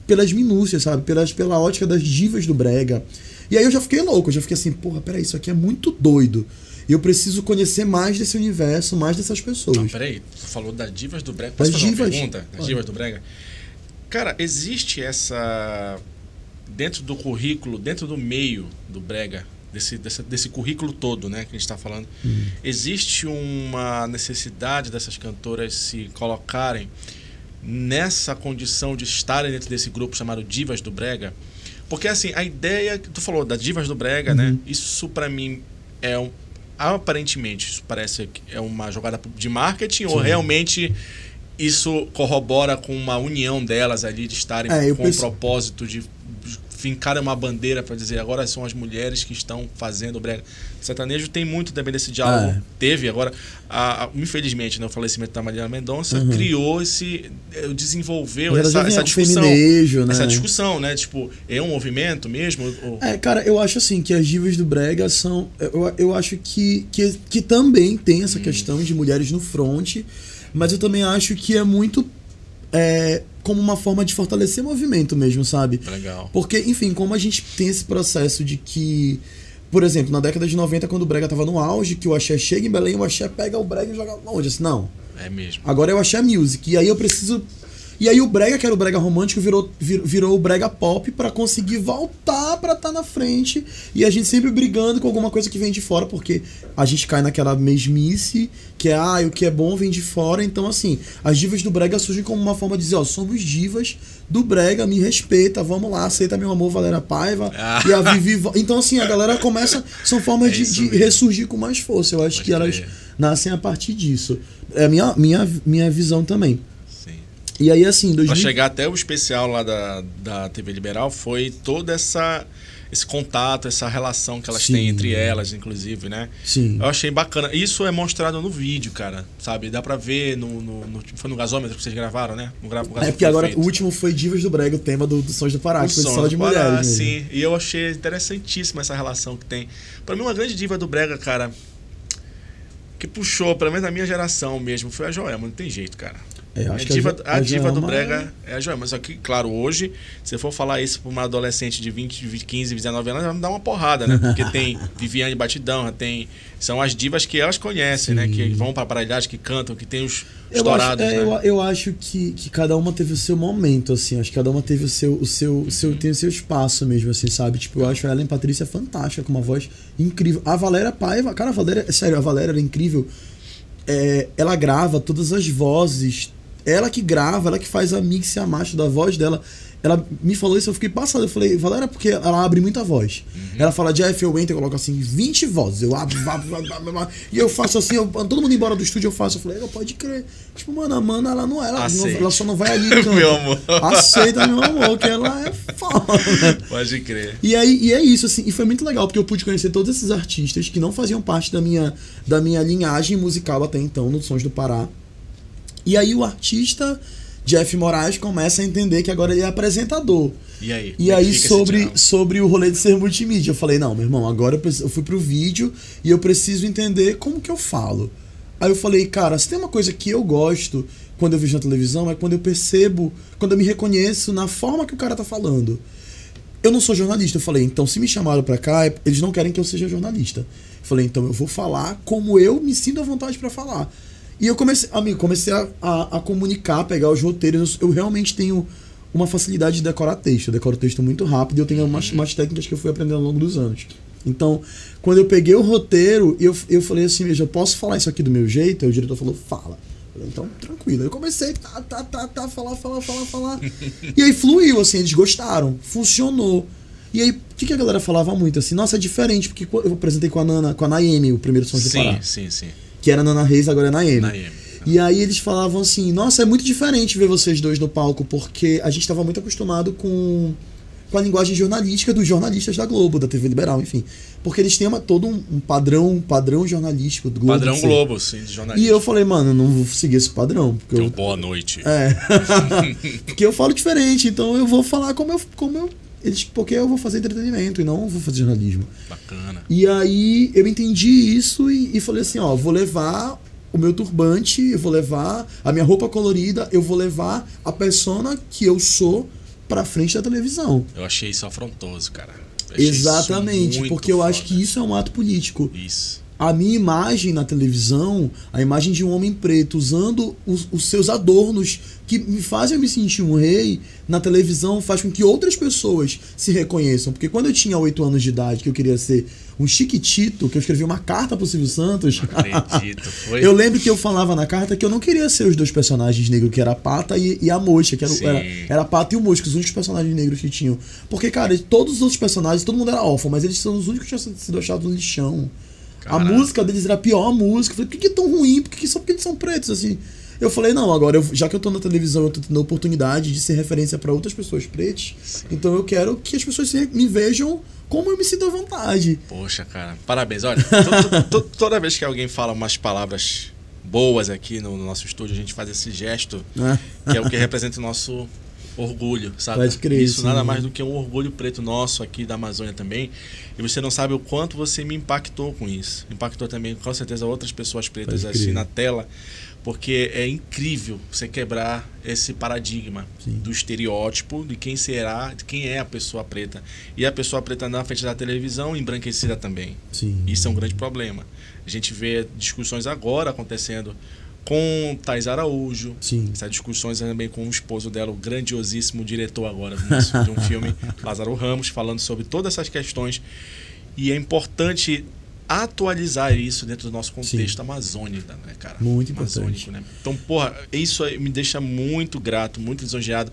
[SPEAKER 1] pelas minúcias, sabe? Pela ótica das divas do Brega. E aí eu já fiquei louco, eu já fiquei assim, porra, peraí, isso aqui é muito doido. E eu preciso conhecer mais desse universo, mais dessas pessoas.
[SPEAKER 2] Não, peraí, tu falou das divas do Brega. Posso fazer uma pergunta? Das divas do Brega? Cara, existe essa... Dentro do currículo, dentro do meio do Brega, desse currículo todo, né, que a gente está falando, existe uma necessidade dessas cantoras se colocarem nessa condição de estarem dentro desse grupo chamado Divas do Brega? Porque, assim, a ideia que tu falou das Divas do Brega, né, isso pra mim é aparentemente, isso parece que é uma jogada de marketing. Sim. Ou realmente isso corrobora com uma união delas ali, de estarem com o propósito de fincar uma bandeira para dizer agora são as mulheres que estão fazendo o Brega. O sertanejo tem muito também desse diálogo. Teve agora, infelizmente, né, o falecimento da Marília Mendonça criou desenvolveu essa discussão. Né? Essa discussão, né? Tipo, é um movimento mesmo?
[SPEAKER 1] Cara, eu acho assim que as divas do Brega são... Eu acho que também tem essa questão de mulheres no front, mas eu também acho que é muito... como uma forma de fortalecer o movimento mesmo, sabe? Legal. Porque, enfim, como a gente tem esse processo de que, por exemplo, na década de 90, quando o Brega tava no auge, que o axé chega em Belém, o axé pega o Brega e joga longe. Assim, não.
[SPEAKER 2] É mesmo.
[SPEAKER 1] Agora é o axé music. E aí eu preciso... E aí o Brega, que era o Brega romântico, virou o Brega pop pra conseguir voltar pra estar na frente. E a gente sempre brigando com alguma coisa que vem de fora, porque a gente cai naquela mesmice, que é, o que é bom vem de fora. Então, assim, as divas do Brega surgem como uma forma de dizer, somos divas do Brega, me respeita, vamos lá, aceita meu amor, Valéria Paiva. E a Vivi... Então, assim, a galera começa... São formas de ressurgir com mais força. Eu acho que elas nascem a partir disso. É a minha visão também. E aí, assim...
[SPEAKER 2] Pra chegar até o especial lá da TV Liberal, foi todo esse contato, essa relação que elas têm entre elas, inclusive, né?
[SPEAKER 1] Sim.
[SPEAKER 2] Eu achei bacana. Isso é mostrado no vídeo, cara, sabe? Dá pra ver foi no gasômetro que vocês gravaram, né?
[SPEAKER 1] Porque agora feito. O último foi Divas do Brega, o tema do Sons do Pará, que foi só de mulheres.
[SPEAKER 2] Sim, e eu achei interessantíssima essa relação que tem. Pra mim, uma grande diva do Brega, cara, que puxou, pelo menos na minha geração mesmo, foi a Joelma, não tem jeito, cara. A diva do Brega é a Joelma. Só que, claro, hoje, se você for falar isso pra uma adolescente de 15, 19 anos, ela vai me dar uma porrada, né? Porque tem Viviane Batidão, são as divas que elas conhecem, né? Que vão pra aparelhagem, que cantam, que tem os estourados.
[SPEAKER 1] Eu acho que cada uma teve o seu momento, assim. Acho que cada uma teve tem o seu espaço mesmo, assim, sabe? Tipo, eu acho a Ellen Patrícia fantástica, com uma voz incrível. A Valéria Paiva, cara, a Valéria era incrível. Ela grava todas as vozes. Ela que grava, ela que faz a mix e a master da voz dela. Ela me falou isso, eu fiquei passado. Eu falei, Valéria, porque ela abre muita voz. Ela fala, Jeff, eu entro, eu coloco assim, 20 vozes. Eu abro, e eu faço assim, todo mundo embora do estúdio, eu faço. Eu falei, pode crer. Tipo, mano, a mana, ela não é. Ela só não vai ali.
[SPEAKER 2] Meu amor.
[SPEAKER 1] Aceita, meu amor, que ela é foda.
[SPEAKER 2] Pode crer.
[SPEAKER 1] E é isso, assim. E foi muito legal, porque eu pude conhecer todos esses artistas que não faziam parte da minha linhagem musical até então, no Sons do Pará. E aí o artista Jeff Moraes começa a entender que agora ele é apresentador.
[SPEAKER 2] E aí
[SPEAKER 1] sobre o rolê de ser multimídia, eu falei, não, meu irmão, agora eu fui pro vídeo e eu preciso entender como que eu falo. Aí eu falei, cara, se tem uma coisa que eu gosto quando eu vejo na televisão, é quando eu percebo, quando eu me reconheço na forma que o cara tá falando. Eu não sou jornalista, eu falei, então se me chamaram pra cá, eles não querem que eu seja jornalista. Eu falei, então eu vou falar como eu me sinto à vontade pra falar. E eu comecei a comunicar, pegar os roteiros. Eu realmente tenho uma facilidade de decorar texto. Eu decoro texto muito rápido e eu tenho umas técnicas que eu fui aprendendo ao longo dos anos. Então, quando eu peguei o roteiro, eu falei assim, eu posso falar isso aqui do meu jeito? Aí o diretor falou, fala. Eu falei, então, tranquilo. Aí eu comecei falar. E aí fluiu, assim, eles gostaram. Funcionou. E aí, o que a galera falava muito? Assim, nossa, é diferente, porque eu apresentei com a Naemi, o primeiro Sons do Pará.
[SPEAKER 2] Sim.
[SPEAKER 1] Que era Nana Reis, agora é Naemi. E aí eles falavam assim, nossa, é muito diferente ver vocês dois no palco, porque a gente estava muito acostumado com a linguagem jornalística dos jornalistas da Globo, da TV Liberal, enfim. Porque eles têm todo um padrão jornalístico do Globo.
[SPEAKER 2] Padrão Globo, sim, de jornalista.
[SPEAKER 1] E eu falei, mano, eu não vou seguir esse padrão. Porque
[SPEAKER 2] boa noite.
[SPEAKER 1] Porque eu falo diferente, então eu vou falar porque eu vou fazer entretenimento e não vou fazer jornalismo.
[SPEAKER 2] Bacana.
[SPEAKER 1] E aí eu entendi isso e falei assim, ó, vou levar o meu turbante, eu vou levar a minha roupa colorida, eu vou levar a persona que eu sou pra frente da televisão.
[SPEAKER 2] Eu achei isso afrontoso, cara.
[SPEAKER 1] Exatamente, porque eu acho que isso é um ato político.
[SPEAKER 2] Isso.
[SPEAKER 1] A minha imagem na televisão, a imagem de um homem preto usando os seus adornos que me fazem eu me sentir um rei, na televisão faz com que outras pessoas se reconheçam. Porque quando eu tinha 8 anos de idade, que eu queria ser um chiquitito, que eu escrevi uma carta pro Silvio Santos.
[SPEAKER 2] Não acredito, foi?
[SPEAKER 1] Eu lembro que eu falava na carta que eu não queria ser os dois personagens negros, que era a Pata e a Mosca, que era a Pata e o Mosca, os únicos personagens negros que tinham. Porque, cara, todos os outros personagens, todo mundo era órfão, mas eles são os únicos que tinham sido achados no lixão. Caraca. A música deles era a pior música. Eu falei, por que é tão ruim? Só porque eles são pretos, assim. Eu falei, não, agora, já que eu tô na televisão, eu tô tendo a oportunidade de ser referência para outras pessoas pretas, então eu quero que as pessoas me vejam como eu me sinto à vontade.
[SPEAKER 2] Poxa, cara, parabéns. Olha, toda vez que alguém fala umas palavras boas aqui no nosso estúdio, a gente faz esse gesto, que é o que representa o nosso orgulho, sabe?
[SPEAKER 1] Pode crer,
[SPEAKER 2] isso
[SPEAKER 1] sim.
[SPEAKER 2] Nada mais do que um orgulho preto nosso aqui da Amazônia também. E você não sabe o quanto você me impactou com isso. Impactou também, com certeza, outras pessoas pretas assim na tela. Porque é incrível você quebrar esse paradigma do estereótipo de quem será, de quem é a pessoa preta. E a pessoa preta na frente da televisão embranquecida também.
[SPEAKER 1] Sim.
[SPEAKER 2] Isso é um grande problema. A gente vê discussões agora acontecendo com Thais Araújo.
[SPEAKER 1] Sim.
[SPEAKER 2] Essas discussões também com o esposo dela, o grandiosíssimo diretor agora de um filme, Lázaro Ramos, falando sobre todas essas questões. E é importante atualizar isso dentro do nosso contexto amazônico, né, cara?
[SPEAKER 1] Muito importante.
[SPEAKER 2] Né? Então, porra, isso me deixa muito grato, muito lisonjeado.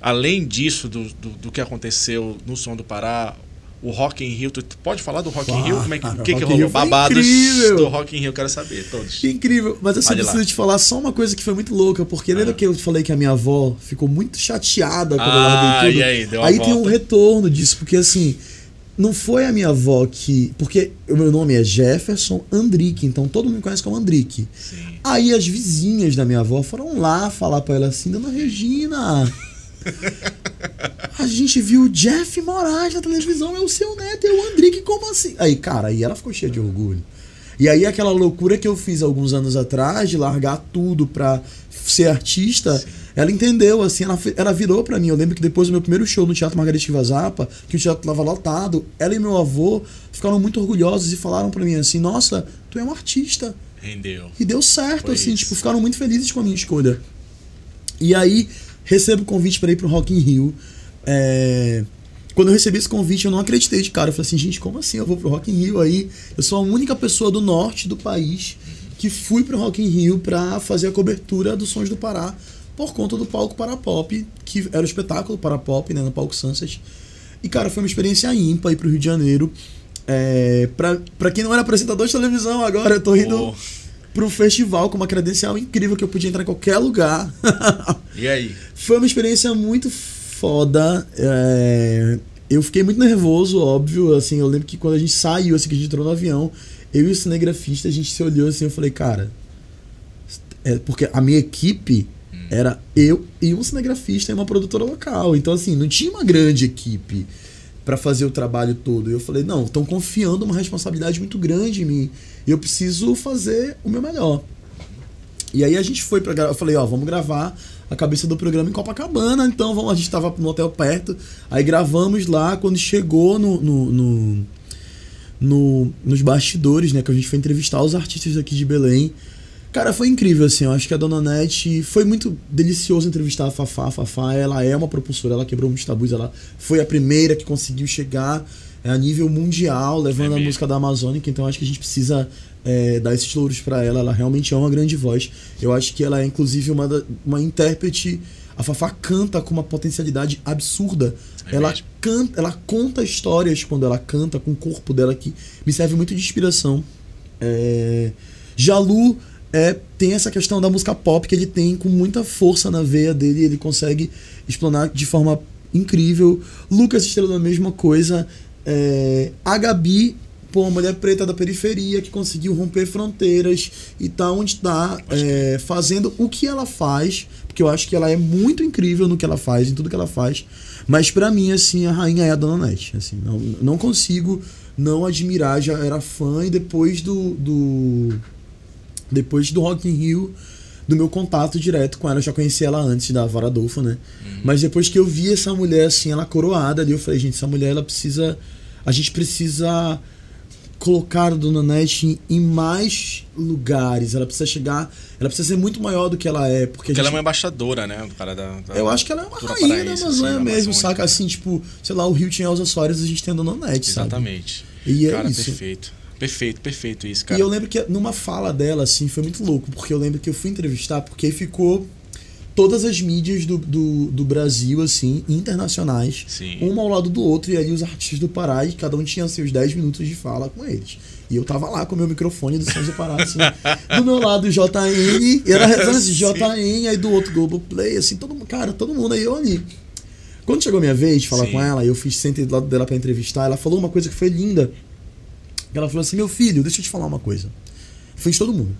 [SPEAKER 2] Além disso, do que aconteceu no Som do Pará, o Rock in Rio, tu pode falar do Rock in Rio? Como é que rolou? Babados do Rock in Rio, quero saber, todos.
[SPEAKER 1] Incrível, mas eu só preciso te falar só uma coisa que foi muito louca, porque lembra que eu falei que a minha avó ficou muito chateada quando eu larguei tudo?
[SPEAKER 2] E aí, deu
[SPEAKER 1] aí
[SPEAKER 2] volta.
[SPEAKER 1] Tem um retorno disso, porque assim, não foi a minha avó que... Porque o meu nome é Jefferson Andrique, então todo mundo me conhece como Andrique.
[SPEAKER 2] Sim.
[SPEAKER 1] Aí as vizinhas da minha avó foram lá falar pra ela assim, Dona Regina... A gente viu o Jeff Moraes na televisão, é o seu neto, é o Andrique, como assim? Aí, cara, aí ela ficou cheia de orgulho. E aí aquela loucura que eu fiz alguns anos atrás, de largar tudo pra ser artista, sim, ela entendeu, assim, ela virou pra mim. Eu lembro que depois do meu primeiro show no Teatro Margarete Ivazapa, que o teatro tava lotado, ela e meu avô ficaram muito orgulhosos e falaram pra mim assim, nossa, tu é um artista.
[SPEAKER 2] Rendeu.
[SPEAKER 1] E deu certo,
[SPEAKER 2] foi
[SPEAKER 1] assim,
[SPEAKER 2] isso.
[SPEAKER 1] Tipo, ficaram muito felizes com a minha escolha. E aí... recebo o convite para ir pro Rock in Rio. Quando eu recebi esse convite, eu não acreditei de cara. Eu falei assim, gente, como assim eu vou pro Rock in Rio aí? Eu sou a única pessoa do norte do país que fui pro Rock in Rio para fazer a cobertura dos Sons do Pará por conta do palco Parapop, que era o espetáculo Parapop, né, no palco Sunset. E, cara, foi uma experiência ímpar ir pro Rio de Janeiro. Pra quem não era apresentador de televisão, agora eu tô indo... pro festival com uma credencial incrível que eu podia entrar em qualquer lugar.
[SPEAKER 2] E aí?
[SPEAKER 1] Foi uma experiência muito foda. Eu fiquei muito nervoso, óbvio. Assim, eu lembro que quando a gente saiu, assim, que a gente entrou no avião, eu e o cinegrafista, a gente se olhou assim, eu falei, cara... porque a minha equipe era eu e um cinegrafista e uma produtora local. Então, assim, não tinha uma grande equipe. pra fazer o trabalho todo. E eu falei, não, estão confiando uma responsabilidade muito grande em mim. E eu preciso fazer o meu melhor. E aí a gente foi pra gravar. Eu falei, vamos gravar a cabeça do programa em Copacabana. Então a gente tava no hotel perto. Aí gravamos lá. Quando chegou nos bastidores, né? Que a gente foi entrevistar os artistas aqui de Belém. Cara, foi incrível, assim. Eu acho que a Dona Nete... Foi muito delicioso entrevistar a Fafá. A Fafá, ela é uma propulsora. Ela quebrou muitos tabus. Ela foi a primeira que conseguiu chegar a nível mundial, levando a música da Amazônica. Então acho que a gente precisa dar esses louros pra ela. Ela realmente é uma grande voz. Eu acho que ela é, inclusive, uma intérprete... A Fafá canta com uma potencialidade absurda. Ela conta histórias quando ela canta, com o corpo dela, que me serve muito de inspiração. Jalu tem essa questão da música pop que ele tem com muita força na veia dele. Ele consegue explanar de forma incrível. Lucas Estrela, a mesma coisa. A Gabi, uma mulher preta da periferia que conseguiu romper fronteiras e tá onde tá, fazendo o que ela faz, porque eu acho que ela é muito incrível no que ela faz, em tudo que ela faz. Mas pra mim, assim, a rainha é a Dona Nete. Assim, não consigo não admirar. Já era fã, e depois do Rock in Rio, do meu contato direto com ela, eu já conheci ela antes da Vara Adolfo, né? Mas depois que eu vi essa mulher, assim, ela coroada ali, eu falei, gente, essa mulher, a gente precisa colocar a Dona Nete em mais lugares. Ela precisa ser muito maior do que ela é. Porque
[SPEAKER 2] ela é uma embaixadora, né?
[SPEAKER 1] Eu acho que ela é uma rainha da Amazônia mesmo, saca? Assim, tipo, sei lá, o Rio tinha Elza Soares, a gente tem a Dona Nete, sabe?
[SPEAKER 2] Exatamente.
[SPEAKER 1] E
[SPEAKER 2] cara,
[SPEAKER 1] isso.
[SPEAKER 2] Perfeito isso, cara.
[SPEAKER 1] E eu lembro que numa fala dela, assim, foi muito louco, porque eu lembro que eu fui entrevistar, porque aí ficou todas as mídias do Brasil, assim, internacionais, uma ao lado do outro, e ali os artistas do Pará, e cada um tinha seus 10 minutos de fala com eles. E eu tava lá com o meu microfone do Sons do Pará, assim, do meu lado o JN, e era rezando assim, JN, aí do outro Globoplay, assim, todo mundo, aí eu ali. Quando chegou a minha vez de falar com ela, eu sentei do lado dela pra entrevistar, ela falou uma coisa que foi linda. Ela falou assim, meu filho, deixa eu te falar uma coisa. Fez todo mundo.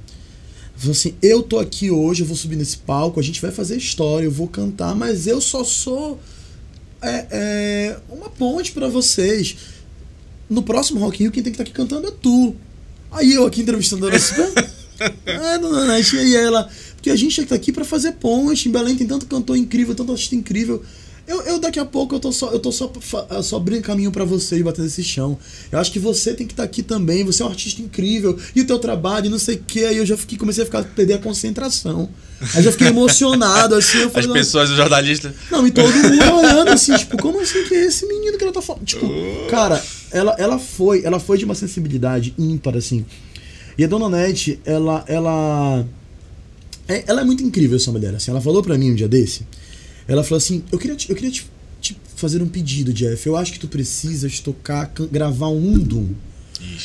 [SPEAKER 1] Ela falou assim, eu tô aqui hoje, eu vou subir nesse palco, a gente vai fazer história, eu vou cantar, mas eu só sou uma ponte pra vocês. No próximo Rock in Rio, quem tem que estar aqui cantando é tu. Aí eu aqui entrevistando ela assim, Dona Nete, e aí ela... Porque a gente tem que estar aqui pra fazer ponte, em Belém tem tanto cantor incrível, tanto artista incrível... Eu daqui a pouco eu tô só abrindo caminho pra você e batendo esse chão. Eu acho que você tem que estar aqui também. Você é um artista incrível. E o teu trabalho, e não sei o que. Aí eu já comecei a perder a concentração. Aí já fiquei emocionado, assim. Eu falei,
[SPEAKER 2] as pessoas, os jornalistas.
[SPEAKER 1] Não, e todo mundo olhando assim, tipo, como assim que é esse menino que ela tá falando? Tipo, cara, ela foi de uma sensibilidade ímpar, assim. E a Dona Nete, ela é muito incrível, essa mulher, assim. Ela falou pra mim um dia desse. Ela falou assim, eu queria te fazer um pedido, Jeff. Eu acho que tu precisas gravar um lundum.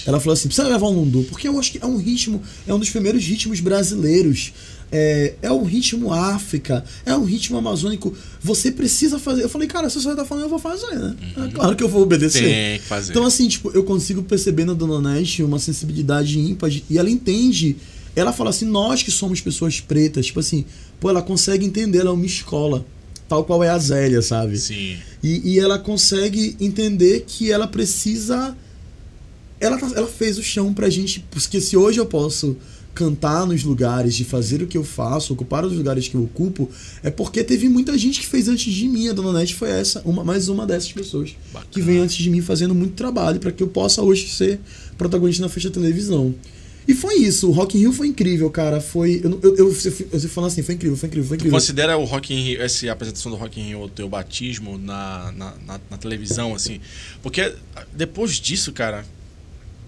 [SPEAKER 1] Ela falou assim, precisa gravar um lundum, porque eu acho que é um ritmo, é um dos primeiros ritmos brasileiros. É um ritmo África, é um ritmo amazônico. Você precisa fazer. Eu falei, cara, se você tá falando, eu vou fazer, né? É claro que eu vou obedecer.
[SPEAKER 2] Tem que fazer.
[SPEAKER 1] Então, assim, tipo, eu consigo perceber na Dona Nete uma sensibilidade ímpar. E ela entende. Ela fala assim, nós que somos pessoas pretas, tipo assim, ela consegue entender, ela é uma escola. Tal qual é a Zélia, sabe?
[SPEAKER 2] Sim.
[SPEAKER 1] E ela consegue entender que ela precisa... Ela fez o chão pra gente... Porque se hoje eu posso cantar nos lugares, de fazer o que eu faço, ocupar os lugares que eu ocupo, é porque teve muita gente que fez antes de mim. A Dona Nete foi mais uma dessas pessoas. Bacana. Que vem antes de mim fazendo muito trabalho para que eu possa hoje ser protagonista na frente da televisão. E foi isso, o Rock in Rio foi incrível, cara. Você falando assim, foi incrível.
[SPEAKER 2] Tu considera o Rock in Rio, essa apresentação do Rock in Rio, o teu batismo na televisão, assim? Porque depois disso, cara,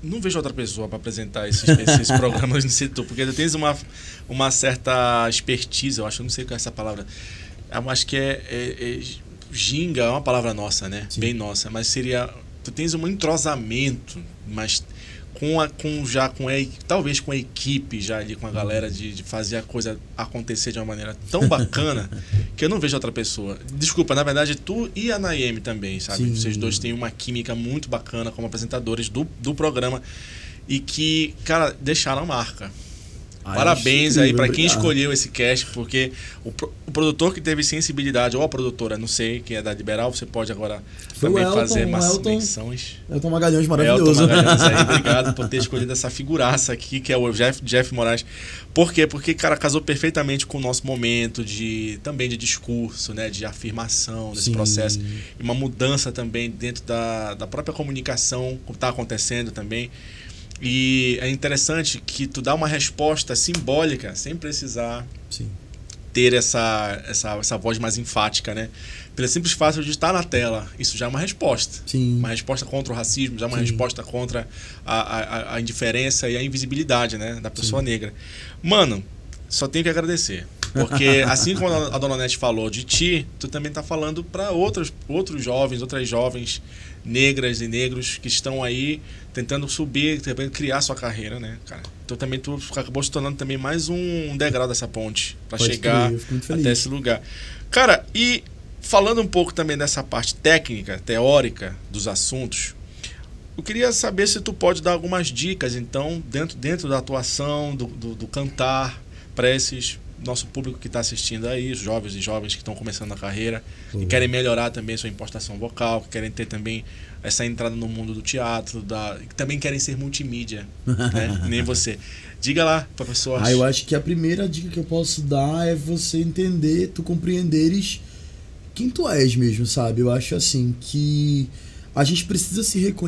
[SPEAKER 2] não vejo outra pessoa para apresentar esses programas no setor, porque tu tens uma certa expertise, eu não sei qual é essa palavra. Eu acho que ginga, é uma palavra nossa, né? Sim. Bem nossa, mas seria... Tu tens um entrosamento, mas... talvez com a equipe já ali, com a galera de fazer a coisa acontecer de uma maneira tão bacana que eu não vejo outra pessoa. Desculpa, na verdade tu e a Naemi também, sabe? Sim. Vocês dois têm uma química muito bacana como apresentadores do programa e que, cara, deixaram marca. Parabéns aí para quem escolheu esse cast, porque o produtor que teve sensibilidade, ou a produtora, não sei quem é da Liberal, você pode agora também fazer menções.
[SPEAKER 1] Elton Magalhães, maravilhoso.
[SPEAKER 2] Elton Magalhães aí, obrigado por ter escolhido essa figuraça aqui, que é o Jeff Moraes. Por quê? Porque, cara, casou perfeitamente com o nosso momento também de discurso, né, de afirmação desse processo, e uma mudança também dentro da própria comunicação que está acontecendo também. E é interessante que tu dá uma resposta simbólica sem precisar ter essa voz mais enfática, né? Pelo simples fato de estar na tela, isso já é uma resposta. Uma resposta contra o racismo, já é uma resposta contra a indiferença e a invisibilidade, né, da pessoa negra. Mano, só tenho que agradecer. Porque assim como a Dona Nete falou de ti, tu também tá falando para outros jovens, outras jovens negras e negros que estão aí tentando subir, tentando criar sua carreira, né, cara? Então também tu acabou se tornando também mais um degrau dessa ponte para chegar até esse lugar. Cara, e falando um pouco também dessa parte técnica, teórica dos assuntos, eu queria saber se tu pode dar algumas dicas, então, dentro da atuação, do cantar, para esses nosso público que está assistindo aí, os jovens e jovens que estão começando a carreira e querem melhorar também sua impostação vocal, que querem ter também essa entrada no mundo do teatro, que também querem ser multimídia, né? Nem você. Diga lá, professor.
[SPEAKER 1] Eu acho que a primeira dica que eu posso dar é você entender, tu compreenderes quem tu és mesmo, sabe? Eu acho assim que a gente precisa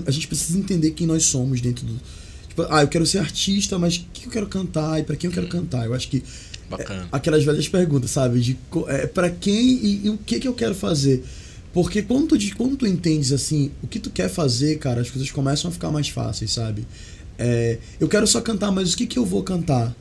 [SPEAKER 1] a gente precisa entender quem nós somos dentro do... Tipo, eu quero ser artista, mas o que eu quero cantar e para quem eu quero cantar? Eu acho que aquelas velhas perguntas, sabe? De para quem e o que eu quero fazer. Porque quando tu entendes assim o que tu quer fazer, cara, as coisas começam a ficar mais fáceis, sabe? Eu quero só cantar, mas o que eu vou cantar?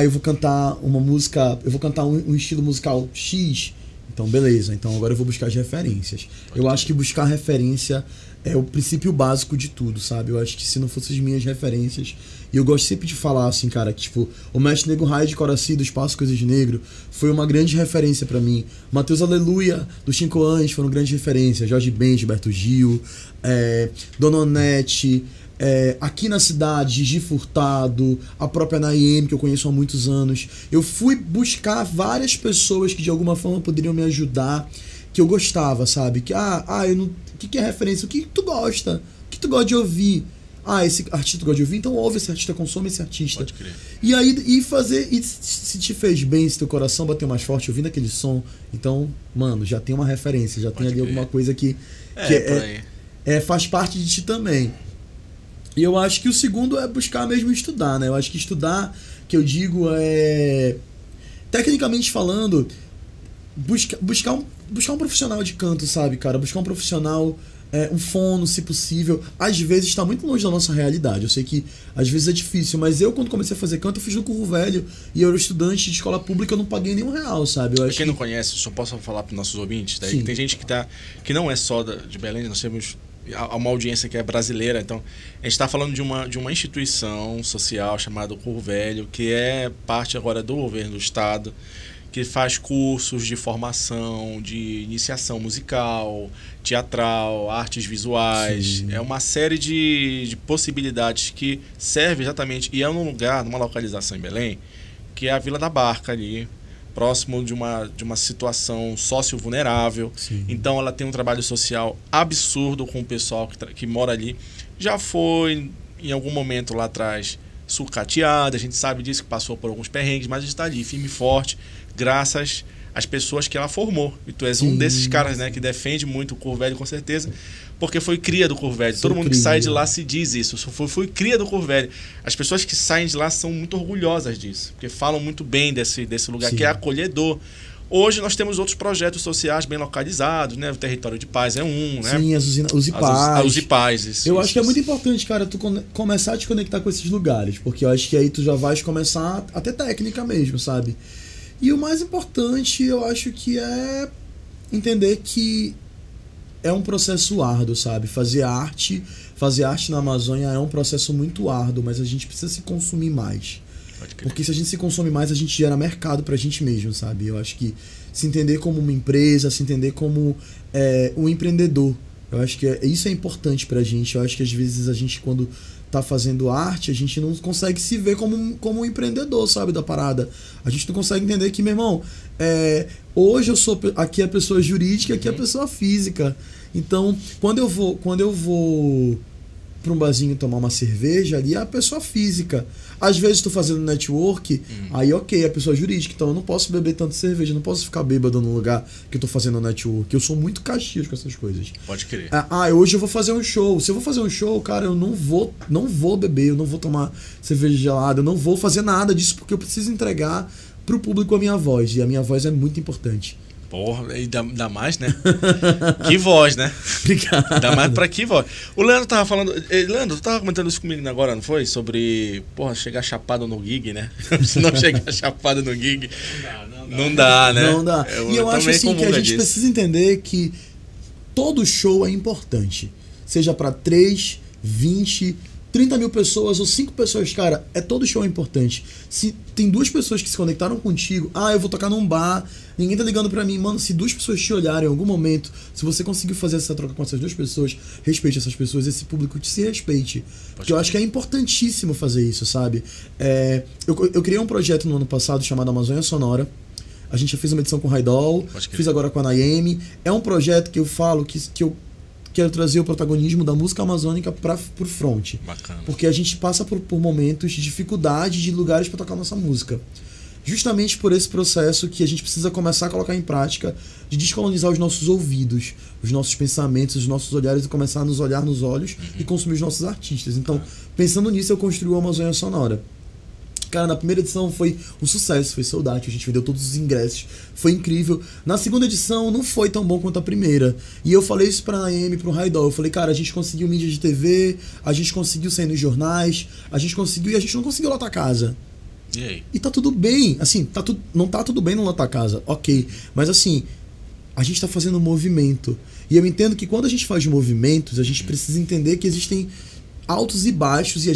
[SPEAKER 1] Eu vou cantar uma música, eu vou cantar um estilo musical X. Então, beleza. Então, agora eu vou buscar as referências. Eu acho que buscar referência é o princípio básico de tudo, sabe? Eu acho que se não fossem as minhas referências... E eu gosto sempre de falar, assim, cara, que, tipo, o Mestre Negro Raio de Coraci, do Espaço Coisas de Negro, foi uma grande referência pra mim. Mateus Aleluia, do Cinco Anos, foram grandes referências. Jorge Ben, Gilberto Gil, Dona Onete... aqui na cidade, Gigi Furtado, a própria Naiem, que eu conheço há muitos anos. Eu fui buscar várias pessoas que de alguma forma poderiam me ajudar, que eu gostava, sabe? Que, o que é referência? O que tu gosta? O que tu gosta de ouvir? Esse artista tu gosta de ouvir? Então ouve esse artista, consome esse artista.
[SPEAKER 2] Pode crer.
[SPEAKER 1] E aí, e se te fez bem, se teu coração bateu mais forte ouvindo aquele som, então, mano, já tem uma referência, já tem ali alguma coisa que faz parte de ti também. E eu acho que o segundo é buscar mesmo estudar, né? Eu acho que estudar, que eu digo, tecnicamente falando, buscar um profissional de canto, sabe, cara? Buscar um profissional, um fono, se possível. Às vezes está muito longe da nossa realidade. Eu sei que às vezes é difícil, mas eu, quando comecei a fazer canto, eu fiz no Curro Velho e eu era estudante de escola pública, eu não paguei nenhum real, sabe? Eu acho
[SPEAKER 2] quem não conhece, só posso falar para os nossos ouvintes, daí, que tem gente que não é só de Belém, nós temos uma audiência que é brasileira, então a gente está falando de uma instituição social chamada Curro Velho, que é parte agora do governo do estado, que faz cursos de formação, de iniciação musical, teatral, artes visuais. É uma série de possibilidades que serve exatamente, e é num lugar, numa localização em Belém, que é a Vila da Barca ali, próximo de uma situação sócio-vulnerável. Então ela tem um trabalho social absurdo com o pessoal que mora ali. Já foi, em algum momento lá atrás, sucateada, a gente sabe disso, que passou por alguns perrengues, mas está ali, firme e forte, graças às pessoas que ela formou. E tu és um desses caras, né, que defende muito o Curro Velho, com certeza, porque foi cria do Curro Velho. Todo mundo que sai de lá se diz isso. Foi cria do Curro Velho. As pessoas que saem de lá são muito orgulhosas disso, porque falam muito bem desse lugar que é acolhedor. Hoje nós temos outros projetos sociais bem localizados, né? O Território de Paz é um, né?
[SPEAKER 1] Sim, os IPAs.
[SPEAKER 2] Os IPAs,
[SPEAKER 1] eu acho que é muito importante, cara, tu começar a te conectar com esses lugares, porque eu acho que aí tu já vais começar a ter técnica mesmo, sabe? E o mais importante, eu acho que é entender que é um processo árduo, sabe? Fazer arte na Amazônia é um processo muito árduo, mas a gente precisa se consumir mais. Porque se a gente se consome mais, a gente gera mercado pra gente mesmo, sabe? Eu acho que se entender como uma empresa, se entender como um empreendedor, eu acho que isso é importante pra gente. Eu acho que às vezes a gente, quando tá fazendo arte, a gente não consegue se ver como um empreendedor, sabe, da parada. A gente não consegue entender que, meu irmão, hoje eu sou aqui a pessoa jurídica, aqui a pessoa física. Então, quando eu vou para um barzinho tomar uma cerveja, ali é a pessoa física. Às vezes estou fazendo network, aí ok, a pessoa jurídica, então eu não posso beber tanto cerveja, não posso ficar bêbado no lugar que eu tô fazendo network. Eu sou muito caxias com essas coisas.
[SPEAKER 2] Pode crer.
[SPEAKER 1] Hoje eu vou fazer um show. Se eu vou fazer um show, cara, eu não vou beber, eu não vou tomar cerveja gelada, eu não vou fazer nada disso, porque eu preciso entregar pro público a minha voz, e a minha voz é muito importante.
[SPEAKER 2] Porra, e dá mais, né? Que voz, né?
[SPEAKER 1] Obrigado.
[SPEAKER 2] Dá mais pra que voz. O Leandro tava falando... Leandro, tu tava comentando isso comigo agora, não foi? Sobre, porra, chegar chapado no gig, né? Se não chegar chapado no gig... Não dá, né?
[SPEAKER 1] Não dá. E eu acho assim que a gente precisa entender que todo show é importante. Seja pra 3, 20... 30 mil pessoas ou 5 pessoas, cara, todo show é importante. Se tem 2 pessoas que se conectaram contigo, eu vou tocar num bar, ninguém tá ligando pra mim, mano, se 2 pessoas te olharem em algum momento, se você conseguiu fazer essa troca com essas 2 pessoas, respeite essas pessoas, esse público se respeite. Porque eu acho que é importantíssimo fazer isso, sabe? Eu criei um projeto no ano passado chamado Amazônia Sonora. A gente já fez uma edição com o Raidol, fiz agora com a Naemi. É um projeto que eu falo que eu quero trazer o protagonismo da música amazônica pro front.
[SPEAKER 2] Bacana.
[SPEAKER 1] Porque a gente passa por momentos de dificuldade de lugares para tocar nossa música. Justamente por esse processo que a gente precisa começar a colocar em prática de descolonizar os nossos ouvidos, os nossos pensamentos, os nossos olhares e começar a nos olhar nos olhos e consumir os nossos artistas. Então, pensando nisso, eu construí a Amazônia Sonora. Cara, na primeira edição foi um sucesso, foi sold out, a gente vendeu todos os ingressos, foi incrível. Na segunda edição não foi tão bom quanto a primeira. E eu falei isso pra Naemi, pro Raidol, eu falei, cara, a gente conseguiu mídia de TV, a gente conseguiu sair nos jornais, a gente conseguiu e a gente não conseguiu lotar a casa.
[SPEAKER 2] E aí?
[SPEAKER 1] E tá tudo bem, assim, não tá tudo bem não lotar a casa, ok. Mas assim, a gente tá fazendo um movimento. E eu entendo que quando a gente faz movimentos, a gente precisa entender que existem altos e baixos, e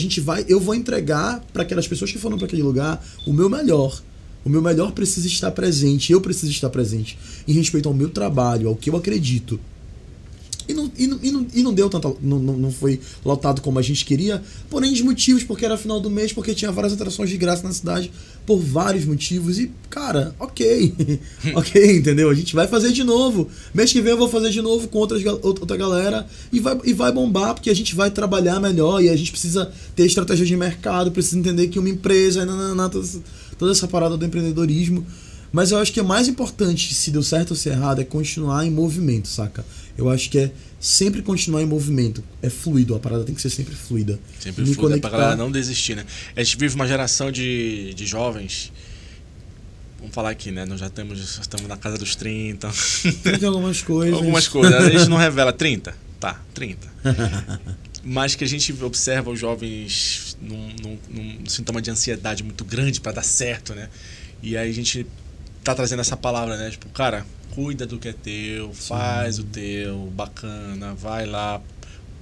[SPEAKER 1] eu vou entregar para aquelas pessoas que foram para aquele lugar o meu melhor. O meu melhor precisa estar presente, eu preciso estar presente em respeito ao meu trabalho, ao que eu acredito. E não deu tanto, não foi lotado como a gente queria, por N motivos, porque era final do mês, porque tinha várias atrações de graça na cidade, por vários motivos, e cara, ok, entendeu? A gente vai fazer de novo, mês que vem eu vou fazer de novo com outra galera, e vai bombar, porque a gente vai trabalhar melhor, e a gente precisa ter estratégia de mercado, precisa entender que uma empresa, toda essa parada do empreendedorismo. Mas eu acho que é mais importante, se deu certo ou se errado, é continuar em movimento, saca? Eu acho que é sempre continuar em movimento. É fluido, a parada tem que ser sempre fluida.
[SPEAKER 2] Sempre fluida, pra galera não desistir, né? A gente vive uma geração de jovens. Vamos falar aqui, né? Nós já estamos na casa dos 30.
[SPEAKER 1] Tem algumas coisas.
[SPEAKER 2] Algumas coisas. A gente não revela 30? Tá, 30. Mas que a gente observa os jovens num sintoma de ansiedade muito grande pra dar certo, né? E aí a gente tá trazendo essa palavra, né? Tipo, cara, cuida do que é teu, faz o teu, bacana, vai lá,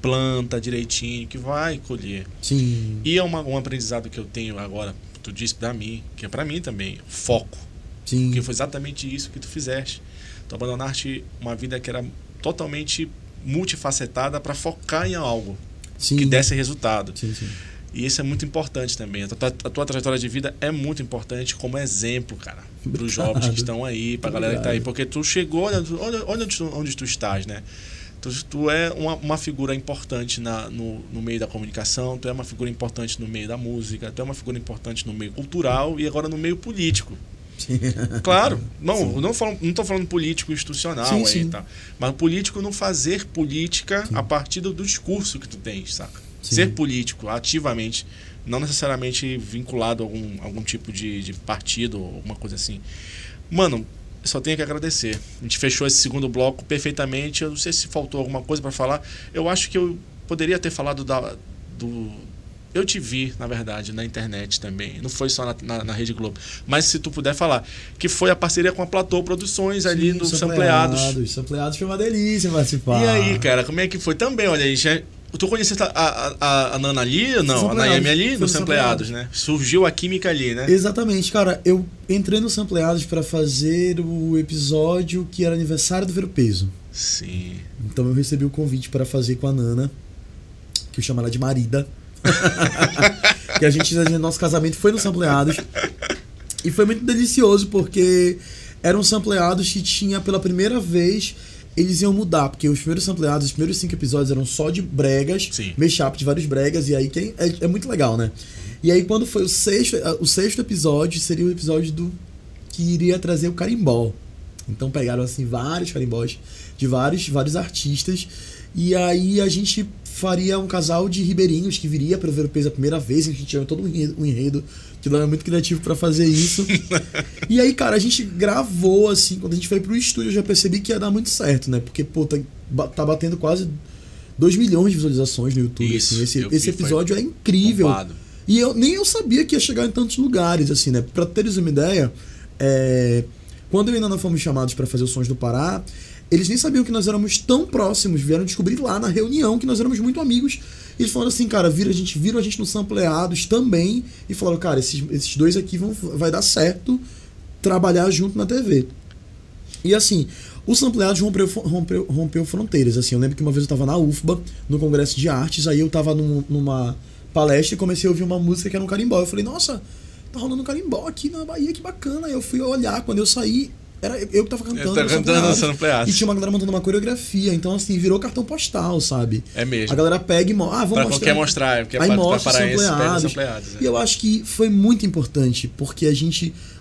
[SPEAKER 2] planta direitinho, que vai colher.
[SPEAKER 1] Sim.
[SPEAKER 2] E é um aprendizado que eu tenho agora, tu disse pra mim, que é pra mim também, foco.
[SPEAKER 1] Sim.
[SPEAKER 2] Porque foi exatamente isso que tu fizeste. Tu abandonaste uma vida que era totalmente multifacetada pra focar em algo que desse resultado.
[SPEAKER 1] Sim.
[SPEAKER 2] E isso é muito importante também. A tua trajetória de vida é muito importante como exemplo, cara, para os jovens que estão aí, para a galera que está aí. Porque tu chegou, olha onde tu estás, né? Tu é uma figura importante no meio da comunicação, tu é uma figura importante no meio da música, tu é uma figura importante no meio cultural e agora no meio político. Claro, não estou falando político institucional aí, tá? Mas político não fazer política a partir do discurso que tu tens, saca? Ser político ativamente, não necessariamente vinculado a algum tipo de partido ou alguma coisa assim. Mano, só tenho que agradecer. A gente fechou esse segundo bloco perfeitamente. Eu não sei se faltou alguma coisa para falar. Eu acho que eu poderia ter falado eu te vi, na verdade, na internet também. Não foi só na Rede Globo. Mas se tu puder falar, que foi a parceria com a Platô Produções ali no Sampleados.
[SPEAKER 1] Sampleados foi uma delícia participar.
[SPEAKER 2] E aí, cara, como é que foi? Também, olha aí, tu conheceste a Nana ali? Não, a Naemi ali no Sampleados, né? Surgiu a química ali, né?
[SPEAKER 1] Exatamente, cara. Eu entrei no Sampleados para fazer o episódio que era aniversário do Ver o Peso.
[SPEAKER 2] Sim.
[SPEAKER 1] Então eu recebi o convite para fazer com a Nana, que eu chamo ela de Marida. Que a gente, nosso casamento foi no Sampleados. E foi muito delicioso, porque eram sampleados que tinha pela primeira vez, eles iam mudar, porque os primeiros sampleados, os primeiros 5 episódios eram só de bregas, mashup de vários bregas, e aí é muito legal, né? E aí quando foi o sexto episódio, seria o episódio que iria trazer o carimbó. Então pegaram assim vários carimbós de vários artistas, e aí a gente faria um casal de ribeirinhos que viria para ver o peso a primeira vez, a gente tinha todo um enredo que era muito criativo para fazer isso. E aí, cara, a gente gravou assim, quando a gente foi pro estúdio, eu já percebi que ia dar muito certo, né? Porque, pô, tá batendo quase 2 milhões de visualizações no YouTube.
[SPEAKER 2] Isso,
[SPEAKER 1] assim. Esse episódio é incrível.
[SPEAKER 2] Bombado.
[SPEAKER 1] E nem eu sabia que ia chegar em tantos lugares, assim, né? Pra teres uma ideia, quando eu ainda não fomos chamados para fazer os Sons do Pará, eles nem sabiam que nós éramos tão próximos, vieram descobrir lá na reunião que nós éramos muito amigos. E eles falaram assim, cara, viram a gente no Sampleados também, e falaram, cara, esses dois aqui vai dar certo trabalhar junto na TV. E assim, o Sampleados rompeu fronteiras. Assim, eu lembro que uma vez eu tava na UFBA, no Congresso de Artes, aí eu tava numa palestra e comecei a ouvir uma música que era um carimbó. Eu falei, nossa, tá rolando um carimbó aqui na Bahia, que bacana. Aí eu fui olhar, quando eu saí, era eu que tava cantando no Sampleados. E tinha uma galera montando uma coreografia. Então, assim, virou cartão postal, sabe?
[SPEAKER 2] É mesmo.
[SPEAKER 1] A galera pega e mostra.
[SPEAKER 2] Vamos mostrar. Porque
[SPEAKER 1] aí mostra
[SPEAKER 2] os
[SPEAKER 1] Sampleados.
[SPEAKER 2] Sampleados.
[SPEAKER 1] E eu acho que foi muito importante, porque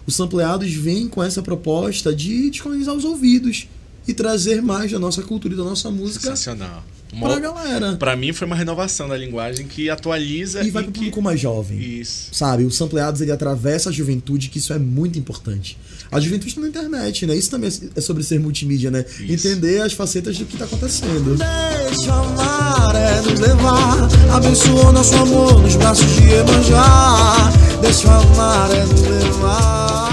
[SPEAKER 1] os Sampleados vêm com essa proposta de descolonizar os ouvidos e trazer mais da nossa cultura e da nossa música.
[SPEAKER 2] Sensacional.
[SPEAKER 1] Pra galera.
[SPEAKER 2] Pra mim foi uma renovação da linguagem que atualiza
[SPEAKER 1] e vai pro público mais jovem.
[SPEAKER 2] Isso.
[SPEAKER 1] Sabe? O Sampleados, ele atravessa a juventude, que isso é muito importante. A juventude tá na internet, né? Isso também é sobre ser multimídia, né? Isso. Entender as facetas do que tá acontecendo.
[SPEAKER 3] Deixa a maré nos levar, abençoa nosso amor nos braços de Iemanjá. Deixa a maré nos levar.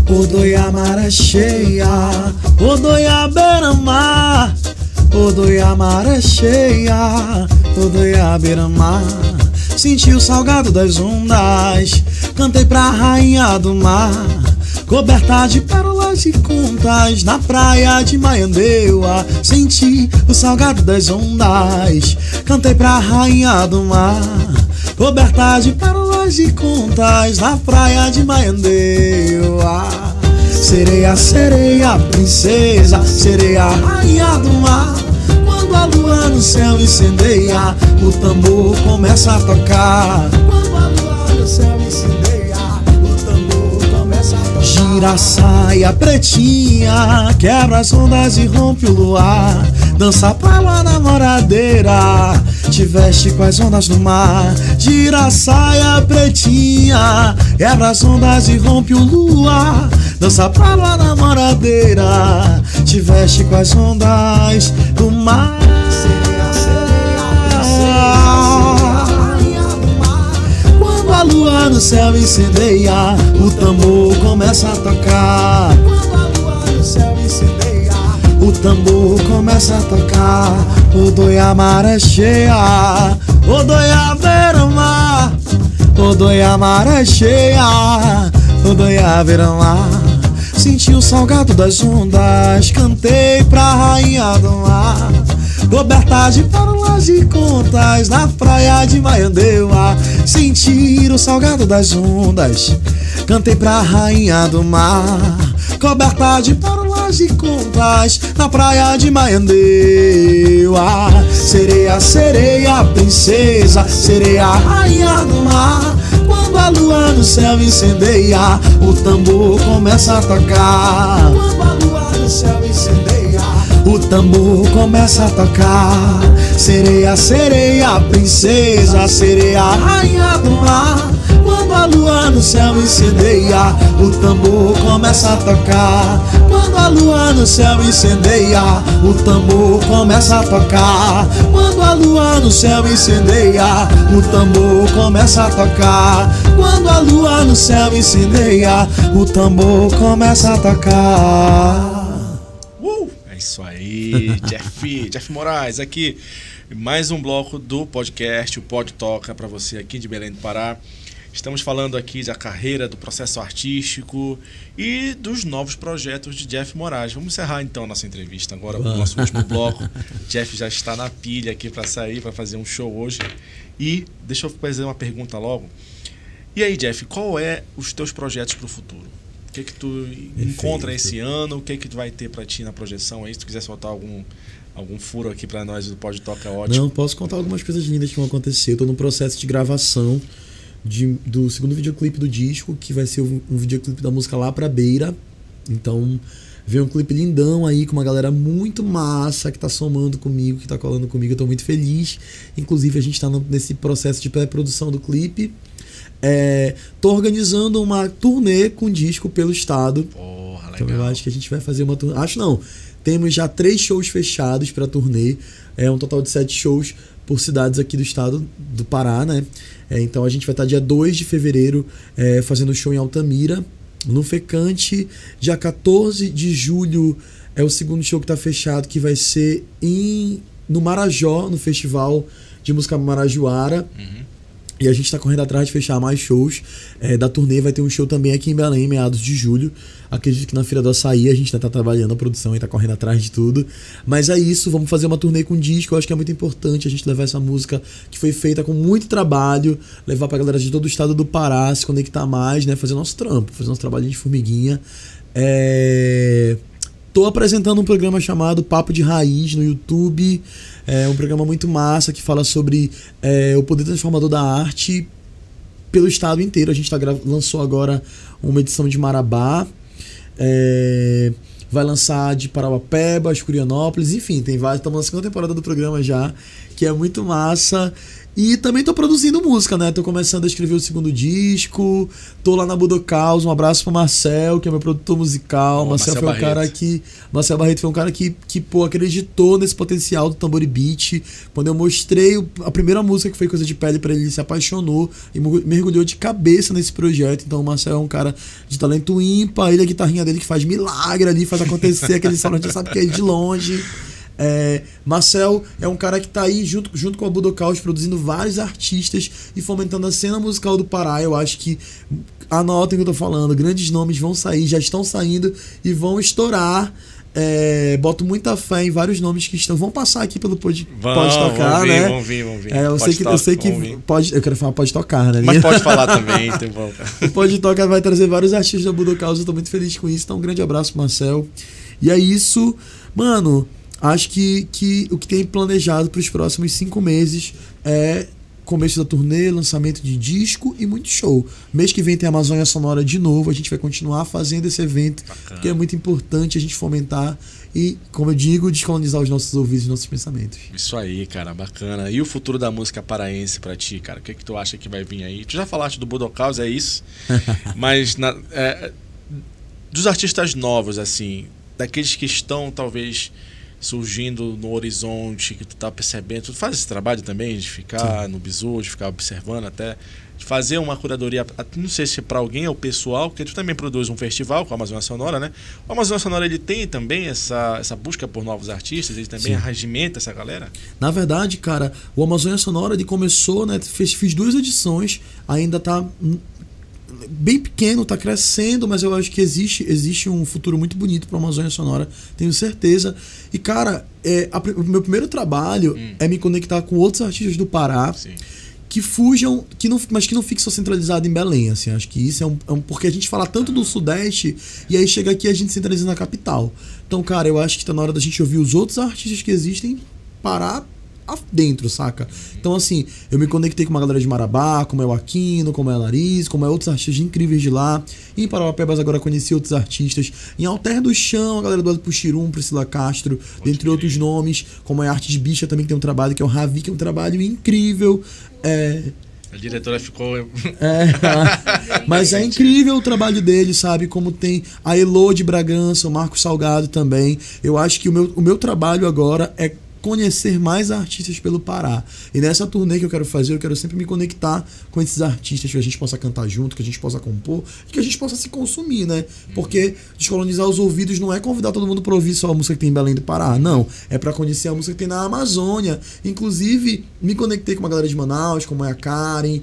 [SPEAKER 1] Odoiá maré cheia, odoiá beira-mar, odoiá maré cheia, odoiá beira-mar. Senti o salgado das ondas, cantei pra rainha do mar, coberta de pérolas e contas na praia de Maiandeua. Senti o salgado das ondas, cantei pra rainha do mar, coberta de pérolas e contas na praia de Maiandeua. Sereia, sereia, princesa, sereia, rainha do mar. Quando a lua no céu incendeia, o tambor começa a tocar. Quando a lua no céu incendeia, o tambor começa a tocar. Gira a saia pretinha, quebra as ondas e rompe o luar. Dança pra lá na moradeira, te veste com as ondas do mar. Gira a saia pretinha, quebra as ondas e rompe o luar. Dança pra lá na moradeira, te veste com as ondas do mar. Sereia, sereia, sereia, rainha do mar. Quando a lua no céu incendeia, o tambor começa a tocar. Quando a lua no céu incendeia, o tambor começa a tocar. Odoiá maré cheia, odoiá beira-mar, odoiá maré cheia, odoiá beira-mar. Senti o salgado das ondas, cantei pra rainha do mar, coberta de pérolas e contas na praia de Maiandeua. Senti o salgado das ondas, cantei pra rainha do mar, coberta de pérolas e contas na praia de Maiandeua. Sereia, sereia, princesa, sereia, rainha do mar. Quando a lua no céu incendeia, o tambor começa a tocar. Quando a lua no céu incendeia, o tambor começa a tocar. Sereia, sereia, princesa, sereia, rainha do mar. Quando a lua no céu incendeia, o tambor começa a tocar. Quando a lua no céu incendeia, o tambor começa a tocar. Quando a lua no céu incendeia, o tambor começa a tocar. Quando a lua no céu incendeia, o tambor começa a tocar.
[SPEAKER 2] É isso aí, Jeff Moraes aqui. Mais um bloco do podcast, o Pod Toca, para você aqui de Belém do Pará. Estamos falando aqui da carreira, do processo artístico e dos novos projetos de Jeff Moraes. Vamos encerrar então a nossa entrevista agora com o nosso último bloco. Jeff já está na pilha aqui para sair, para fazer um show hoje. E deixa eu fazer uma pergunta logo. E aí, Jeff, qual é os teus projetos para o futuro? O que tu encontra esse ano? O que tu vai ter para ti na projeção aí? Se tu quiser soltar algum furo aqui para nós do Pode Toca, é ótimo.
[SPEAKER 4] Não, posso contar algumas coisas lindas que vão acontecer. Eu tô no processo de gravação do segundo videoclipe do disco, que vai ser um videoclipe da música Lá Pra Beira. Então, vem um clipe lindão aí, com uma galera muito massa, que tá somando comigo, que tá colando comigo. Eu tô muito feliz. Inclusive, a gente tá nesse processo de pré-produção do clipe. Tô organizando uma turnê com disco pelo estado.
[SPEAKER 2] Porra, legal.
[SPEAKER 4] Então eu acho que a gente vai fazer uma turnê. Acho não. Temos já 3 shows fechados pra turnê. É um total de 7 shows por cidades aqui do estado do Pará, né? Então a gente vai estar dia 2 de fevereiro fazendo show em Altamira, no Fecante. Dia 14 de julho é o segundo show que tá fechado, que vai ser no Marajó, no Festival de Música Marajoara. E a gente tá correndo atrás de fechar mais shows da turnê. Vai ter um show também aqui em Belém, meados de julho. Acredito que na Feira do Açaí a gente tá trabalhando a produção e tá correndo atrás de tudo. Mas é isso, vamos fazer uma turnê com disco. Eu acho que é muito importante a gente levar essa música que foi feita com muito trabalho, levar pra galera de todo o estado do Pará, se conectar mais, né? Fazer nosso trampo, fazer nosso trabalhinho de formiguinha. Tô apresentando um programa chamado Papo de Raiz no YouTube. É um programa muito massa que fala sobre o poder transformador da arte pelo estado inteiro. A gente lançou agora uma edição de Marabá. Vai lançar de Parauapebas, Curianópolis, enfim, tem vários. Estamos na segunda temporada do programa já, que é muito massa. E também tô produzindo música, né? Tô começando a escrever o segundo disco. Tô lá na Budocaus. Um abraço pro Marcel, que é meu produtor musical. Marcel foi um cara que... Marcel Barreto foi um cara que acreditou nesse potencial do Tambor Beat. Quando eu mostrei a primeira música, que foi Coisa de Pele, pra ele se apaixonou e mergulhou de cabeça nesse projeto. Então o Marcel é um cara de talento ímpar. Ele, a guitarrinha dele que faz milagre ali, faz acontecer. Aquele som, a gente sabe que é de longe. Marcel é um cara que tá aí junto com a Budocaus, produzindo vários artistas e fomentando a cena musical do Pará. Eu acho que, anotem o que eu tô falando, grandes nomes vão sair, já estão saindo e vão estourar. Boto muita fé em vários nomes que vão passar aqui pelo Pode Tocar, né?
[SPEAKER 2] Vão vir.
[SPEAKER 4] Eu sei que pode, eu quero falar Pode Tocar, né?
[SPEAKER 2] Mas pode falar também, então bom.
[SPEAKER 4] O Pode Tocar vai trazer vários artistas da Budocaus, eu tô muito feliz com isso. Então um grande abraço pro Marcel. E é isso, mano. Acho que o que tem planejado para os próximos 5 meses é começo da turnê, lançamento de disco e muito show. Mês que vem tem a Amazônia Sonora de novo. A gente vai continuar fazendo esse evento, porque é muito importante a gente fomentar e, como eu digo, descolonizar os nossos ouvidos e nossos pensamentos.
[SPEAKER 2] Isso aí, cara, bacana. E o futuro da música paraense pra ti, cara? O que tu acha que vai vir aí? Tu já falaste do Budocaus, é isso? Mas dos artistas novos, assim, daqueles que estão, talvez, surgindo no horizonte, que tu tá percebendo, tu faz esse trabalho também de ficar no bizu, de ficar observando, até de fazer uma curadoria, não sei se para alguém ou pessoal, porque tu também produz um festival com a Amazônia Sonora, né? O Amazônia Sonora, ele tem também essa busca por novos artistas, ele também arregimenta essa galera?
[SPEAKER 4] Na verdade, cara, o Amazônia Sonora, ele começou, né? Fiz 2 edições, ainda tá bem pequeno, tá crescendo, mas eu acho que existe um futuro muito bonito para a Amazônia Sonora, tenho certeza. E, cara, o meu primeiro trabalho é me conectar com outros artistas do Pará. Sim. Que fujam, mas que não fique só centralizado em Belém, assim. Acho que isso porque a gente fala tanto do Sudeste e aí chega aqui a gente centraliza na capital. Então, cara, eu acho que tá na hora da gente ouvir os outros artistas que existem Pará dentro, saca? Então, assim, eu me conectei com uma galera de Marabá, como é o Aquino, como é a Larissa, como é outros artistas incríveis de lá. Em Parauapebas agora conheci outros artistas. Em Alter do Chão, a galera do Alto Puxirum, Priscila Castro, dentre outros nomes, como é a Arte de Bicha também, que tem um trabalho, que é o Ravi, que é um trabalho incrível.
[SPEAKER 2] A diretora ficou...
[SPEAKER 4] Mas é incrível o trabalho dele, sabe? Como tem a Elô de Bragança, o Marco Salgado também. Eu acho que o meu trabalho agora é conhecer mais artistas pelo Pará. E nessa turnê que eu quero fazer, eu quero sempre me conectar com esses artistas, que a gente possa cantar junto, que a gente possa compor, e que a gente possa se consumir, né? Porque descolonizar os ouvidos não é convidar todo mundo para ouvir só a música que tem em Belém do Pará, não. É para conhecer a música que tem na Amazônia. Inclusive, me conectei com uma galera de Manaus, como é a Karen,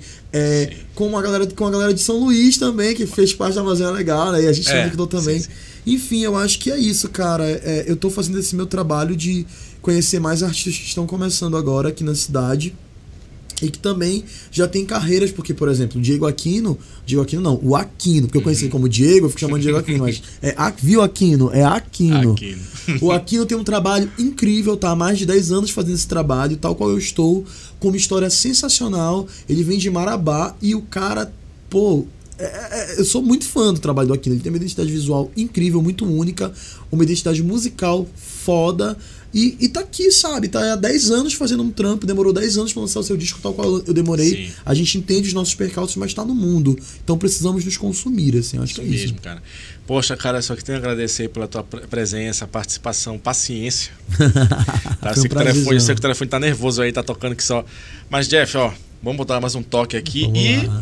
[SPEAKER 4] com a galera de São Luís também, que fez parte da Amazônia Legal, né? E a gente se conectou também. Sim. Enfim, eu acho que é isso, cara. Eu tô fazendo esse meu trabalho de conhecer mais artistas que estão começando agora aqui na cidade e que também já tem carreiras, porque, por exemplo, o Aquino, porque eu conheci ele como Diego, eu fico chamando de Diego Aquino, mas viu Aquino? É Aquino. O Aquino tem um trabalho incrível, tá? Há mais de 10 anos fazendo esse trabalho, tal qual eu estou, com uma história sensacional. Ele vem de Marabá e o cara, eu sou muito fã do trabalho do Aquino. Ele tem uma identidade visual incrível, muito única, uma identidade musical foda. E tá aqui, sabe? Tá há 10 anos fazendo um trampo, demorou 10 anos pra lançar o seu disco, tal qual eu demorei. Sim. A gente entende os nossos percalços, mas tá no mundo. Então precisamos nos consumir, assim, acho que é isso. Mesmo,
[SPEAKER 2] cara. Poxa, cara, só que tenho a agradecer pela tua presença, participação, paciência. Tá? Sei que o telefone tá nervoso aí, tá tocando que só. Mas, Jeff, vamos botar mais um toque aqui.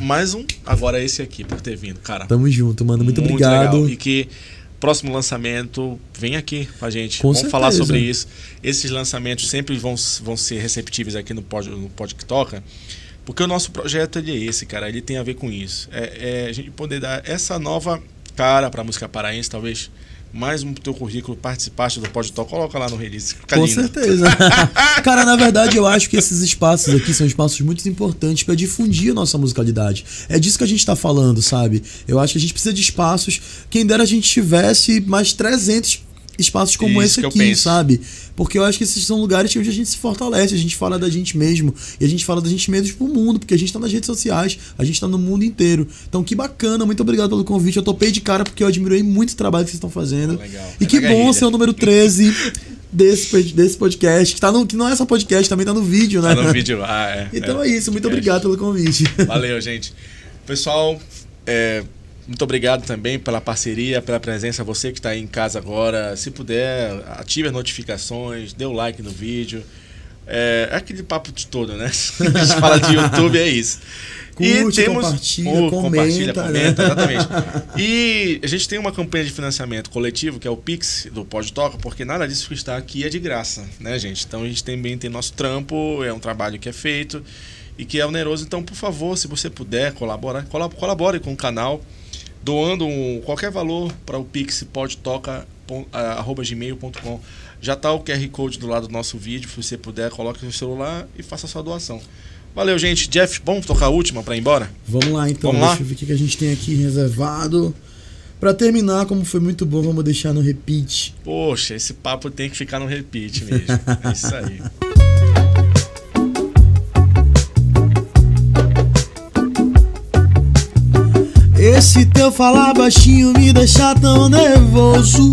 [SPEAKER 2] Mais um, agora esse aqui, por ter vindo, cara.
[SPEAKER 4] Tamo junto, mano. Muito obrigado.
[SPEAKER 2] Legal. E que próximo lançamento, vem aqui com a gente. Vamos falar sobre isso. Esses lançamentos sempre vão ser receptíveis aqui no Pod que Toca, porque o nosso projeto é esse, cara. Ele tem a ver com isso. A gente poder dar essa nova cara para a música paraense, talvez mais um teu currículo, participaste do Pod Toca, coloca lá no release.
[SPEAKER 4] Com certeza. Cara, na verdade, eu acho que esses espaços aqui são espaços muito importantes para difundir a nossa musicalidade. É disso que a gente tá falando, sabe? Eu acho que a gente precisa de espaços. Quem dera a gente tivesse mais 300 espaços como esse aqui, sabe? Porque eu acho que esses são lugares onde a gente se fortalece, a gente fala da gente mesmo, e a gente fala da gente mesmo pro mundo, porque a gente tá nas redes sociais, a gente tá no mundo inteiro. Então que bacana, muito obrigado pelo convite, eu topei de cara porque eu admirei muito o trabalho que vocês estão fazendo. Legal. E que bom ser o número 13 desse podcast, que não é só podcast, também tá no vídeo, né?
[SPEAKER 2] Tá no vídeo,
[SPEAKER 4] Então é isso, muito obrigado pelo convite.
[SPEAKER 2] Valeu, gente. Pessoal, muito obrigado também pela parceria, pela presença. Você que está aí em casa agora, se puder, ative as notificações, dê o like no vídeo. É aquele papo de todo, né? A gente fala de YouTube, é isso.
[SPEAKER 4] Curte, compartilha,
[SPEAKER 2] comenta, exatamente. E a gente tem uma campanha de financiamento coletivo, que é o Pix do Pod Toca, porque nada disso que está aqui é de graça, né, gente? Então a gente também tem nosso trampo, é um trabalho que é feito e que é oneroso. Então, por favor, se você puder colabore com o canal, doando qualquer valor para o Pix podtoca@gmail.com. Já está o QR Code do lado do nosso vídeo. Se você puder, coloque no celular e faça a sua doação. Valeu, gente. Jeff, vamos tocar a última para ir embora?
[SPEAKER 4] Vamos lá, então. Deixa eu ver o que a gente tem aqui reservado. Para terminar, como foi muito bom, vamos deixar no repeat.
[SPEAKER 2] Poxa, esse papo tem que ficar no repeat mesmo. É isso aí.
[SPEAKER 3] Esse teu falar baixinho me deixa tão nervoso.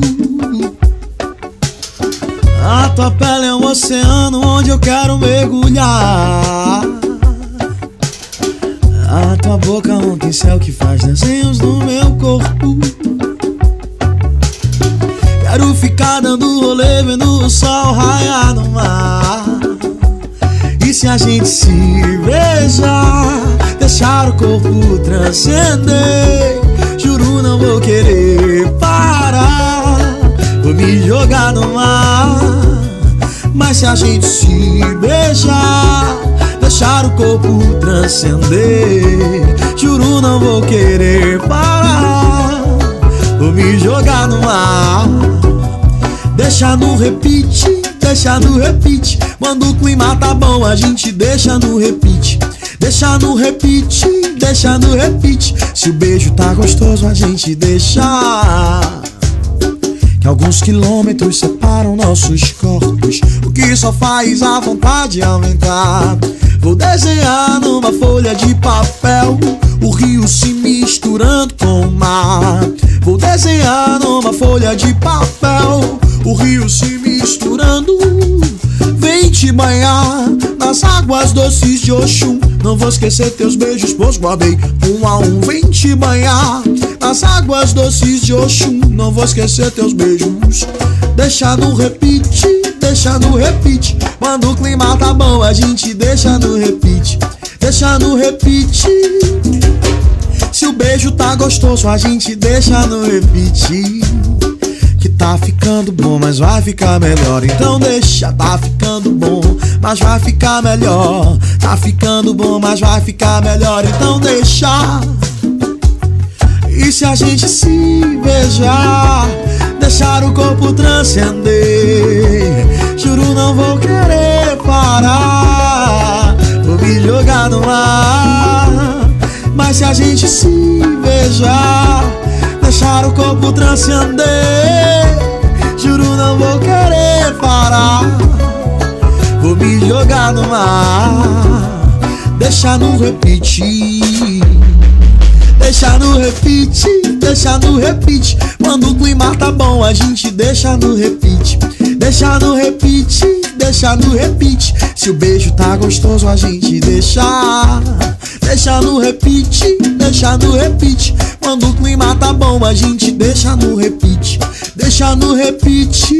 [SPEAKER 3] A tua pele é um oceano onde eu quero mergulhar. A tua boca é um pincel que faz desenhos no meu corpo. Quero ficar dando rolê, vendo o sol raiar no mar. E se a gente se beijar, deixar o corpo transcender, juro não vou querer parar, vou me jogar no mar. Mas se a gente se beijar, deixar o corpo transcender, juro não vou querer parar, vou me jogar no mar. Deixa no repeat, deixa no repeat. Quando o clima tá bom, a gente deixa no repeat. Deixa no repeat, deixa no repeat. Se o beijo tá gostoso, a gente deixa. Que alguns quilômetros separam nossos corpos, o que só faz a vontade aumentar. Vou desenhar numa folha de papel o rio se misturando com o mar. Vou desenhar numa folha de papel o rio se misturando. Vem te banhar nas águas doces de Oxum. Não vou esquecer teus beijos, pois guardei um a um. Vem te banhar nas águas doces de Oxum. Não vou esquecer teus beijos. Deixa no repeat,
[SPEAKER 1] deixa no repeat. Quando o clima tá bom, a gente deixa no repeat. Deixa no repeat. Se o beijo tá gostoso, a gente deixa no repeat. Que tá ficando bom, mas vai ficar melhor. Então deixa, tá ficando bom, mas vai ficar melhor. Tá ficando bom, mas vai ficar melhor. Então deixa. E se a gente se beijar, deixar o corpo transcender, juro não vou querer parar, vou me jogar no mar. Mas se a gente se beijar, deixar o corpo transcender, juro não vou querer parar, vou me jogar no mar. Deixa no repeat. Deixa no repeat, deixa no repeat. Quando o clima tá bom, a gente deixa no repeat. Deixa no repeat, deixa no repeat. Se o beijo tá gostoso, a gente deixa. Deixa no repeat, deixa no repeat. Quando o clima tá bom, a gente deixa no repeat. Deixa no repeat.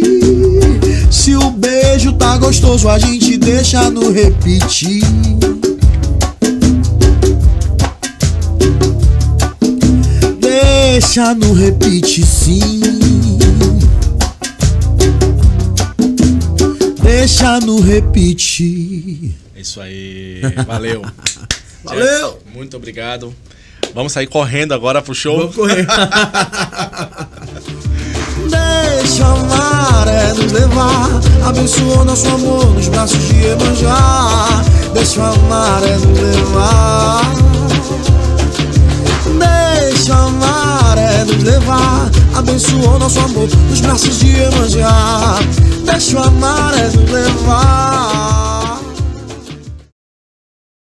[SPEAKER 1] Se o beijo tá gostoso, a gente deixa no repeat. Deixa no repeat, sim. Deixa no repeat.
[SPEAKER 2] É isso aí, valeu.
[SPEAKER 4] Valeu.
[SPEAKER 2] Jeff, muito obrigado. Vamos sair correndo agora pro show.
[SPEAKER 4] Vamos correr.
[SPEAKER 1] Deixa a maré nos levar, abençoa nosso amor nos braços de Iemanjá. Deixa a maré nos levar. Deixa a maré nos levar, abençoa nosso amor nos braços de Iemanjá. Deixa a maré nos levar.